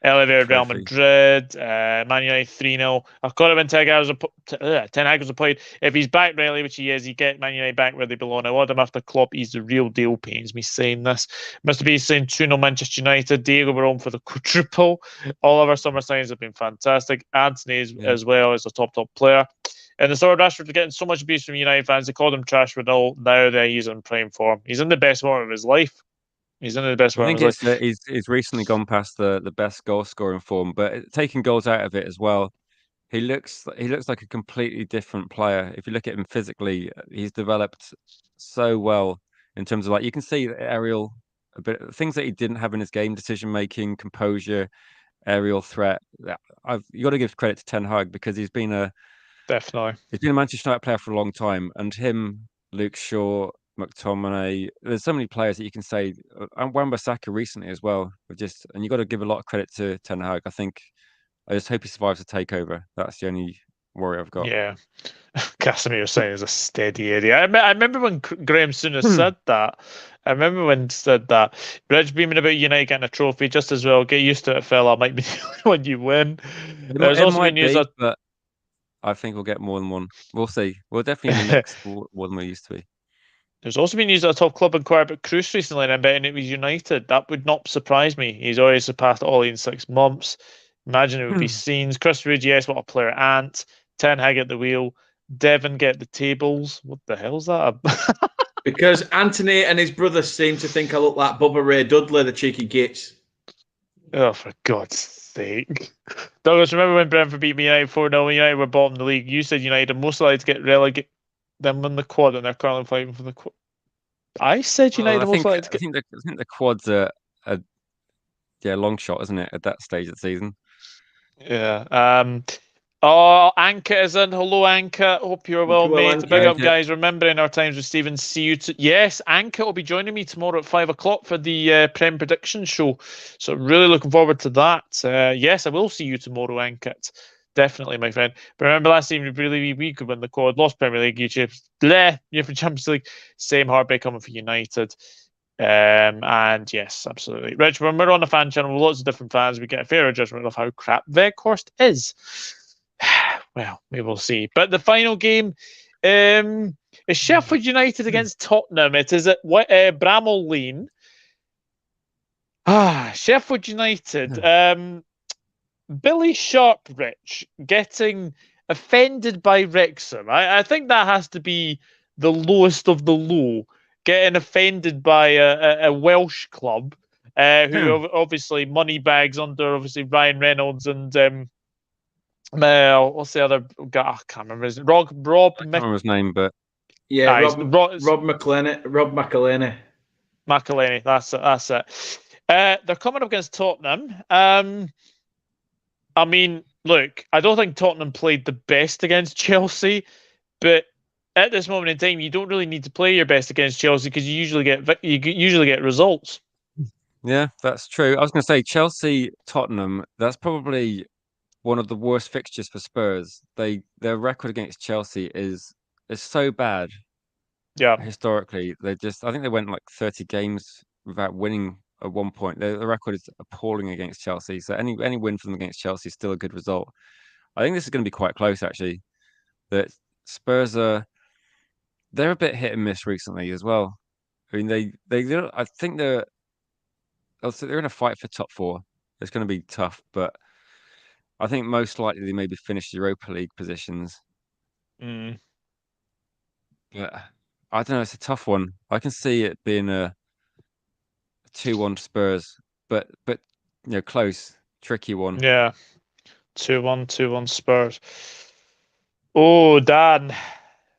elevated Real Madrid. Man United 3-0. I've got him in Ten Hag was played. If he's back really, which he is, he get Man United back where they belong. I want him after Klopp. He's the real deal. Pains me saying this. Mr. B saying 2-0 Manchester United. Diego, we're on for the quadruple. All of our summer signings have been fantastic. Anthony as well is a top player. And the sort of Rashford getting so much abuse from United fans. They called him trash for now he's in prime form. He's in the best form of his life. He's in the best form of his life. He's recently gone past the best goal scoring form, but taking goals out of it as well. He looks like a completely different player. If you look at him physically, he's developed so well in terms of, like, you can see aerial, a bit things that he didn't have in his game: decision making, composure, aerial threat. You got to give credit to Ten Hag because he's been a Manchester United player for a long time, and him, Luke Shaw, McTominay. There's so many players that you can say, and Wan-Bissaka recently as well. And you got to give a lot of credit to Ten Hag. I just hope he survives the takeover. That's the only worry I've got. Yeah. Casemiro saying is a steady area. I remember when Graham Souness said that. I remember when he said that. Rich beaming about United getting a trophy just as well. Get used to it, fella. Might be the only one you win. There's It also might been news be, that but I think we'll get more than one. We'll see. We're definitely in the mix more than we used to be. there's also been news that a top club inquired about Cruz recently, and I'm betting it was United. That would not surprise me. He's already surpassed Ollie in 6 months. Imagine it would be scenes. Chris Wood, yes, what a player. Ant, Ten Hag at the wheel. Devon get the tables. What the hell's that? Because Anthony and his brother seem to think I look like Bubba Ray Dudley, the cheeky gits. Oh, for God's sake. Douglas, remember when Brentford beat United 4-0 when United were bottom of the league? You said United are most likely to get relegated them in the quad, and they're currently fighting for the quad. I said United are most likely to get... I think the quad's a long shot, isn't it, at that stage of the season? Yeah. Oh, Anka is in. Hello, Anka. Hope you're well, mate. Big up, guys. Remembering our times with Stephen. See you. Yes, Anka will be joining me tomorrow at 5 o'clock for the Prem Prediction Show. So really looking forward to that. Yes, I will see you tomorrow, Anka. Definitely, my friend. But remember last season, we could win the quad. Lost Premier League, YouTube. For Champions League. Same heartbreak coming for United. And yes, absolutely. Rich, when we're on the fan channel with lots of different fans, we get a fairer judgment of how crap Weghorst is. Well, we will see. But the final game is Sheffield United against Tottenham. It is at Bramall Lane. Sheffield United. Billy Sharp, Rich, getting offended by Wrexham. I think that has to be the lowest of the low. Getting offended by a Welsh club who obviously money bags under obviously Ryan Reynolds and what's the other guy? I can't remember his name. I can't remember his name, but yeah, Rob McElhenney. McElhenney, that's it. They're coming up against Tottenham. I mean, look, I don't think Tottenham played the best against Chelsea, but at this moment in time, you don't really need to play your best against Chelsea because you usually get results. Yeah, that's true. I was going to say Chelsea, Tottenham. That's probably one of the worst fixtures for Spurs. Their record against Chelsea is so bad. Yeah, historically, I think they went like 30 games without winning at one point. The record is appalling against Chelsea. So any win from them against Chelsea is still a good result. I think this is going to be quite close, actually. That Spurs they're a bit hit and miss recently as well. I mean, I think they're in a fight for top 4. It's going to be tough, but I think most likely they maybe finish Europa League positions. But I don't know. It's a tough one. I can see it being a 2-1 Spurs, but close, tricky one. Yeah, 2-1 Spurs. Oh, Dan,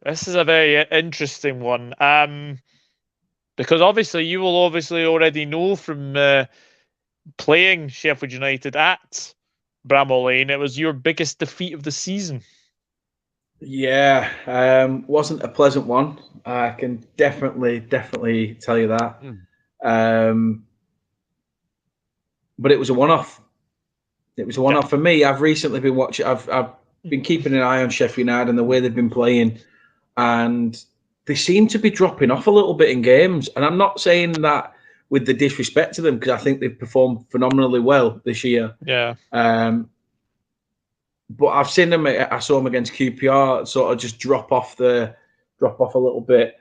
this is a very interesting one. Because obviously you will already know from playing Sheffield United at Bramall Lane, it was your biggest defeat of the season. Yeah, wasn't a pleasant one. I can definitely tell you that. But it was a one-off. It was a one-off for me. I've recently been watching. I've been keeping an eye on Sheffield United and the way they've been playing, and they seem to be dropping off a little bit in games. And I'm not saying that with the disrespect to them because I think they've performed phenomenally well this year. Yeah. But I've seen them. I saw them against QPR sort of just drop off a little bit.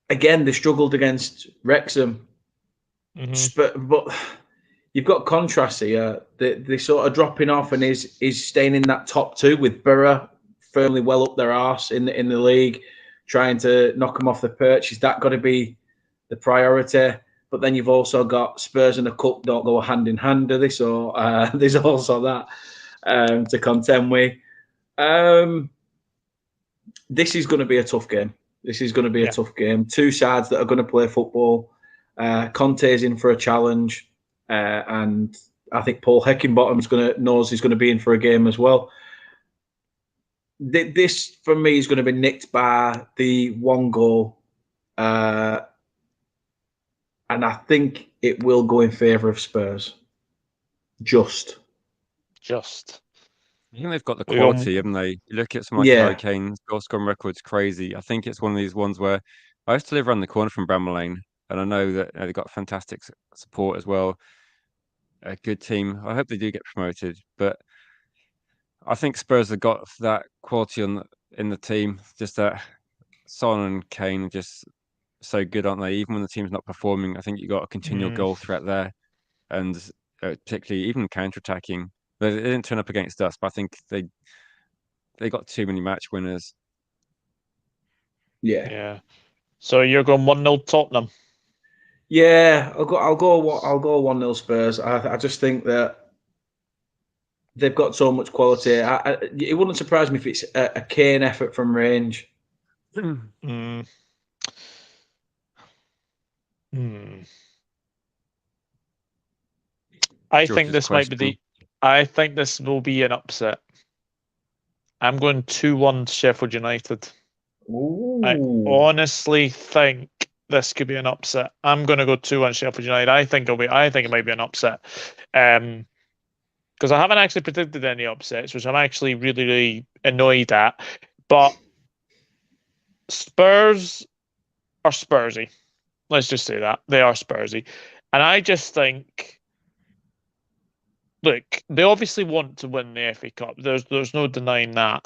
Again, they struggled against Wrexham, but you've got contrast here. They sort of dropping off and is staying in that top 2 with Borough firmly well up their arse in the league, trying to knock them off the perch. Is that got to be the priority? But then you've also got Spurs and the Cup don't go hand in hand, do they? So there's also that to contend with. This is going to be a tough game. A tough game. 2 sides that are going to play football. Conte's in for a challenge, and I think Paul Heckingbottom's knows he's going to be in for a game as well. This for me is going to be nicked by the 1 goal, and I think it will go in favour of Spurs. Just. I think they've got the We go- quality, haven't they? You look at someone like Harry Kane's goal scoring record's crazy. I think it's one of these ones where I used to live around the corner from Bramall Lane, and I know that they've got fantastic support as well. A good team. I hope they do get promoted, but I think Spurs have got that quality in the team. Just that Son and Kane are just so good, aren't they? Even when the team's not performing, I think you got a continual goal threat there, and particularly even counter-attacking. They didn't turn up against us, but I think they got too many match winners. Yeah. So you're going 1-0 Tottenham. Yeah, I'll go 1-0 Spurs. I just think that they've got so much quality. It wouldn't surprise me if it's a Kane effort from range. I think this will be an upset. I'm going 2-1 Sheffield United. Ooh. I honestly think this could be an upset. I'm going to go 2-1 Sheffield United. I think it might be an upset. Because I haven't actually predicted any upsets, which I'm actually really, really annoyed at. But Spurs are Spursy. Let's just say that. They are Spursy. And I just think, look, they obviously want to win the FA Cup. There's no denying that.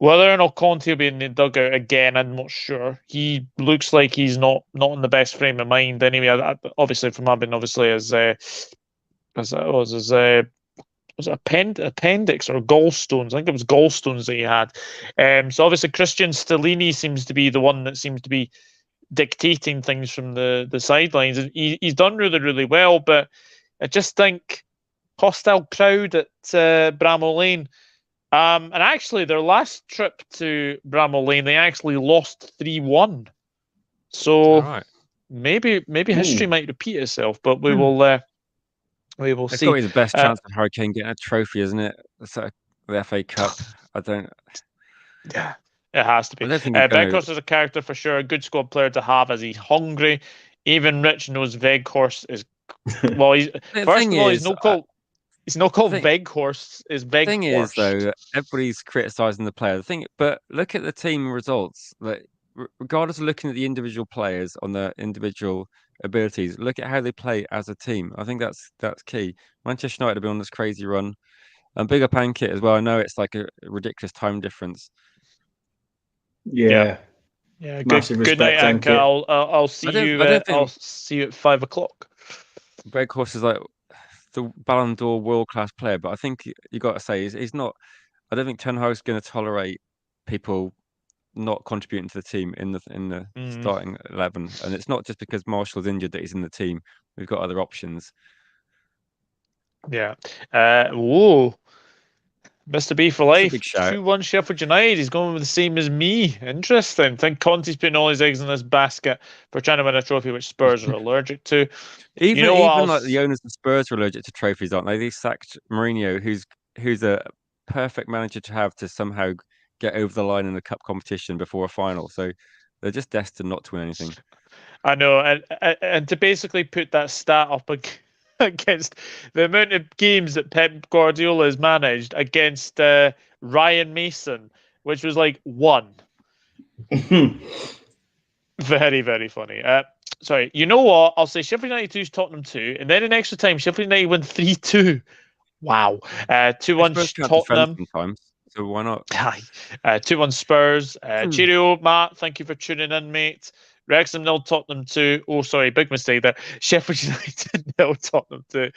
Whether or not Conte will be in the dugout again, I'm not sure. He looks like he's not in the best frame of mind anyway. Obviously, from having was it appendix or gallstones? I think it was gallstones that he had. So obviously Christian Stellini seems to be the one that seems to be dictating things from the sidelines, and he's done really, really well. But I just think hostile crowd at Bramall Lane. And actually, their last trip to Bramall Lane, they actually lost 3-1. So maybe history might repeat itself, but we will see. It's got to be the best chance of Harry Kane getting a trophy, isn't it? The FA Cup. Yeah, it has to be. Weghorst is a character for sure. A good squad player to have, as he's hungry. Even Rich knows Weghorst is. Well, he's not called Weghorst. Is Weghorst. The thing is, though, everybody's criticising the player. But look at the team results. Like, regardless of looking at the individual players on their individual abilities, look at how they play as a team. I think that's key. Manchester United have been on this crazy run, and big up Ankit as well. I know it's like a ridiculous time difference. Yeah. Good night, Ankit. I'll see you. I'll see you at 5 o'clock. Weghorst is like the Ballon d'Or world class player, but I think you got to say he's not. I don't think Ten Hag's going to tolerate people not contributing to the team in the starting 11, and it's not just because Marshall's injured that he's in the team. We've got other options. Yeah. Whoa. Mr. B for life. 2-1 Sheffield United. He's going with the same as me. Interesting. I think Conte's putting all his eggs in this basket for trying to win a trophy, which Spurs are allergic to. Even like the owners of Spurs are allergic to trophies, aren't they? They sacked Mourinho, who's a perfect manager to have to somehow get over the line in the cup competition before a final. So they're just destined not to win anything. I know, and to basically put that stat up against the amount of games that Pep Guardiola has managed against Ryan Mason, which was like 1. Very, very funny. Sorry, you know what? I'll say Sheffield United 2, Tottenham 2, and then in extra time, Sheffield United win 3-2. Wow. 2-1 Tottenham. Sometimes, so why not? 2-1 Spurs. Cheerio, Matt. Thank you for tuning in, mate. Wrexham 0, Tottenham 2. Oh, sorry, big mistake there. Sheffield United 0, Tottenham 2.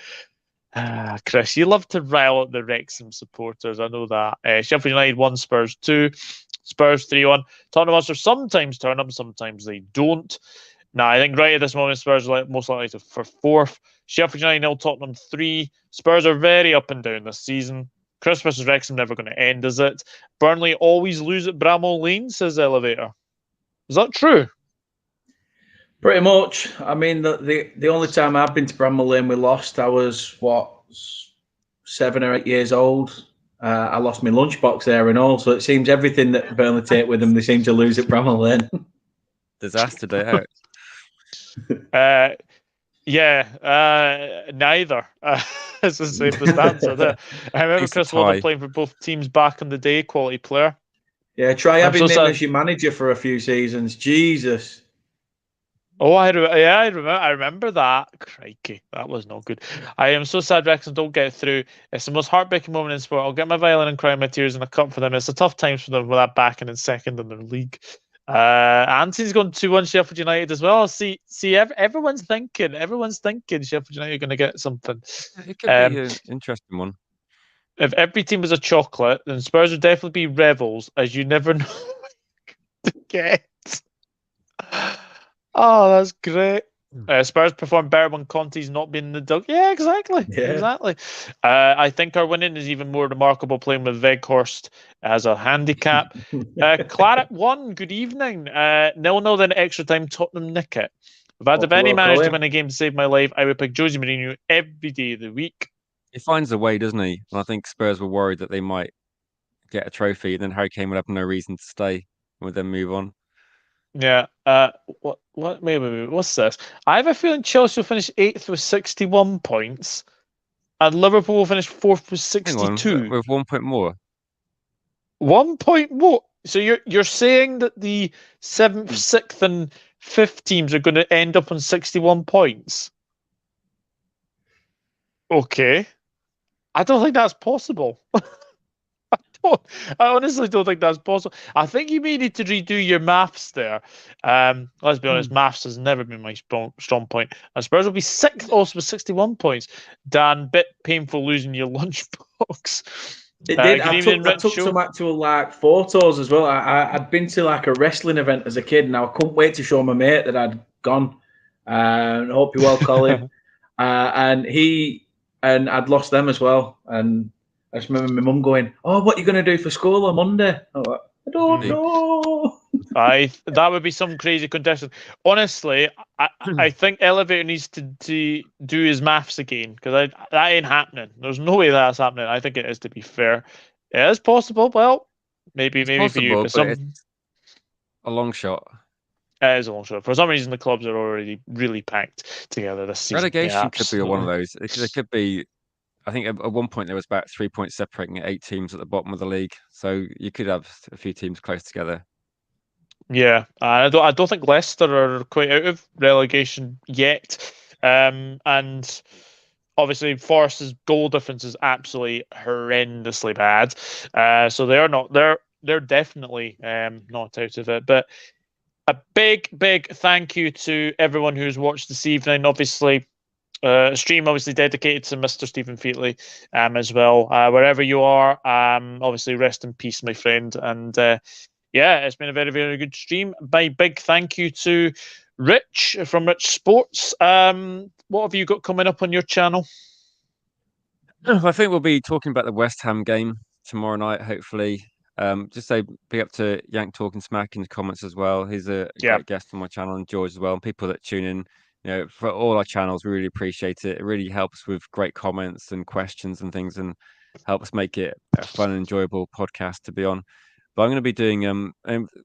Chris, you love to rile up the Wrexham supporters. I know that. Sheffield United 1, Spurs 2. Spurs 3-1. Tottenham Hotspur sometimes turn up, sometimes they don't. Now, I think right at this moment, Spurs are most likely for 4th. Sheffield United 0, Tottenham 3. Spurs are very up and down this season. Chris versus Wrexham never going to end, is it? Burnley always lose at Bramall Lane, says Elevator. Is that true? Pretty much. I mean, the only time I've been to Bramall Lane we lost, I was, 7 or 8 years old. I lost my lunchbox there and all, so it seems everything that Burnley take with them, they seem to lose at Bramall Lane. Disaster day out. Neither. It's the safest answer there. I remember It's a Chris Wilder tie. playing for both teams back in the day, quality player. Yeah, try I'm having so him sad. as your manager for a few seasons. Jesus. Oh, I remember that. Crikey, that was not good. I am so sad Wrexham don't get through. It's the most heartbreaking moment in sport. I'll get my violin and cry my tears in a cup for them. It's a tough times for them with that backing in second in their league. Anthony's going 2-1 Sheffield United as well. See, everyone's thinking Sheffield United are going to get something. It could be an interesting one. If every team was a chocolate, then Spurs would definitely be rebels, as you never know to get. Oh, that's great. Spurs perform better when Conte's not been in the dug. Yeah, exactly. I think our winning is even more remarkable playing with Weghorst as a handicap. Claret 1, good evening. 0-0 then extra time, Tottenham nick it. If I'd have any managed to win a game to save my life, I would pick Jose Mourinho every day of the week. He finds a way, doesn't he? And I think Spurs were worried that they might get a trophy, and then Harry Kane would have no reason to stay and would then move on. Yeah. Wait. What's this? I have a feeling Chelsea will finish 8th with 61 points, and Liverpool will finish 4th with 62. Hang on, with 1 point more. 1 point more. So you're saying that the 7th, 6th, and 5th teams are going to end up on 61 points? Okay. I don't think that's possible. I honestly don't think that's possible. I think you may need to redo your maths there. Let's be honest, maths has never been my strong point. And Spurs will be 6th also with 61 points. Dan, bit painful losing your lunchbox. It did. I took some actual photos as well. I'd been to a wrestling event as a kid, and I couldn't wait to show my mate that I'd gone. I hope you're well, Colin. And I'd lost them as well. And I just remember my mum going, "Oh, what are you going to do for school on Monday?" I'm like, I don't know. That would be some crazy condition. Honestly, I think Elevator needs to do his maths again, because that ain't happening. There's no way that's happening. I think it is, to be fair. It is possible. Well, maybe for you. But it's a long shot. It is a long shot. For some reason, the clubs are already really packed together this season. Relegation could be one of those. It could be. I think at one point there was about 3 points separating 8 teams at the bottom of the league, so you could have a few teams close together. Yeah, I don't think Leicester are quite out of relegation yet, and obviously Forest's goal difference is absolutely horrendously bad. So they're not. They're definitely not out of it. But a big thank you to everyone who's watched this evening. Obviously. Stream obviously dedicated to Mr. Stephen Featley as well. Wherever you are, obviously rest in peace, my friend. And it's been a very, very good stream. My big thank you to Rich from Rich Sports. What have you got coming up on your channel? I think we'll be talking about the West Ham game tomorrow night, hopefully. Just say big up to Yank Talking Smack in the comments as well. He's a great guest on my channel, and George as well, and people that tune in. For all our channels, we really appreciate it. It really helps with great comments and questions and things, and helps make it a fun and enjoyable podcast to be on. But I'm going to be doing and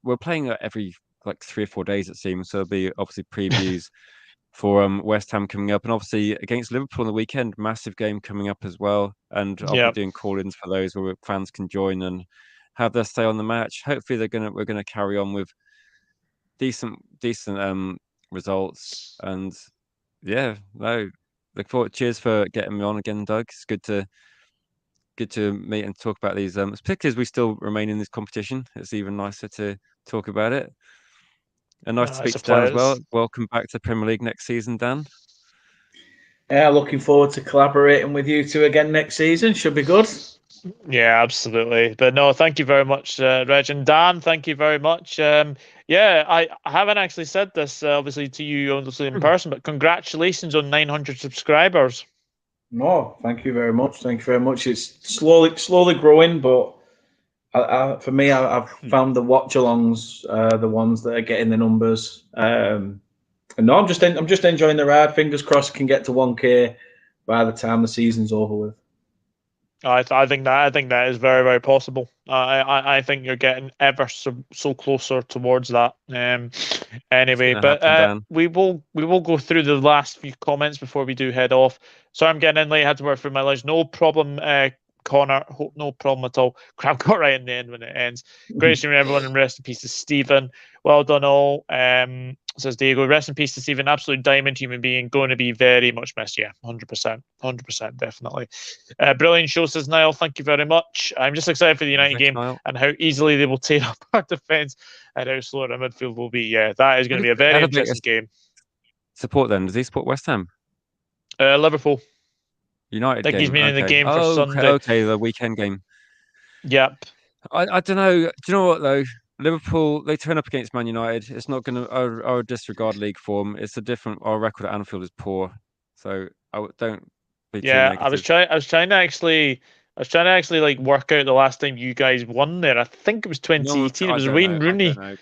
we're playing every 3 or 4 days, it seems. So there'll be obviously previews for West Ham coming up, and obviously against Liverpool on the weekend, massive game coming up as well. And I'll be doing call-ins for those where fans can join and have their say on the match. Hopefully we're gonna carry on with decent results, and look forward. Cheers for getting me on again, Doug. It's good to meet and talk about these, particularly as we still remain in this competition. It's even nicer to talk about it, and nice to speak to Dan as well. Welcome back to Premier League next season, Dan. Yeah, looking forward to collaborating with you two again next season. Should be good. Yeah, absolutely. But no, thank you very much, Reg, and Dan. Thank you very much. I haven't actually said this obviously to you obviously in person, but congratulations on 900 subscribers. No, thank you very much. Thank you very much. It's slowly growing, but for me, I've found the watch-alongs, the ones that are getting the numbers. And no, I'm just enjoying the ride. Fingers crossed, can get to 1K by the time the season's over with. I think that is very, very possible. I think you're getting ever so closer towards that. Anyway, gonna but happen, Dan. we will go through the last few comments before we do head off. Sorry, I'm getting in late. Had to work through my lunch. No problem, Connor. Hope no problem at all. Crowd got right in the end when it ends. Great stream, everyone, and rest in peace to Stephen. Well done, all. Says Diego. Rest in peace to Stephen. Absolute diamond human being. Going to be very much missed. Yeah, 100%, definitely. Brilliant show, says Niall. Thank you very much. I'm just excited for the United Thanks, game Niall. and how easily they will tear up our defence and how slow our midfield will be. Yeah, that is going to be a very interesting game. Support then? Does he support West Ham? Liverpool. United I think game. he's meaning the game for Sunday. Okay, the weekend game. Yep. I don't know. Do you know what though? Liverpool, they turn up against Man United. It's not going to. I would disregard league form. It's a different. Our record at Anfield is poor, so don't be too negative. I was trying to actually like work out the last time you guys won there. I think it was 2018. No, it was Wayne Rooney. It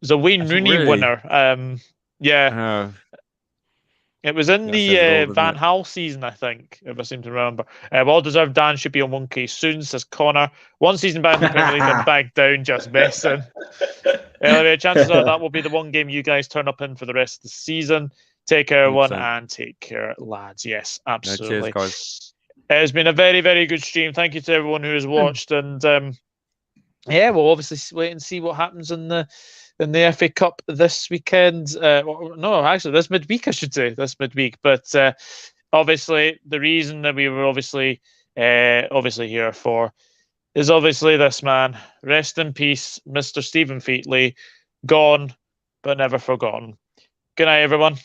was a Wayne Rooney really? winner. Yeah. It was in the Van Gaal season, I think, if I seem to remember. Well deserved. Dan should be on 1K soon, says Connor. One season back in the Premier League and back down, just messing. Anyway, chances are that will be the one game you guys turn up in for the rest of the season. Take care, everyone, and take care, lads. Yes, absolutely. Cheers, guys. It's been a very, very good stream. Thank you to everyone who has watched. And we'll obviously wait and see what happens in the FA Cup this weekend. No, actually, this midweek, I should say. This midweek. But obviously, the reason that we were obviously here for is obviously this man. Rest in peace, Mr. Stephen Featley. Gone, but never forgotten. Good night, everyone.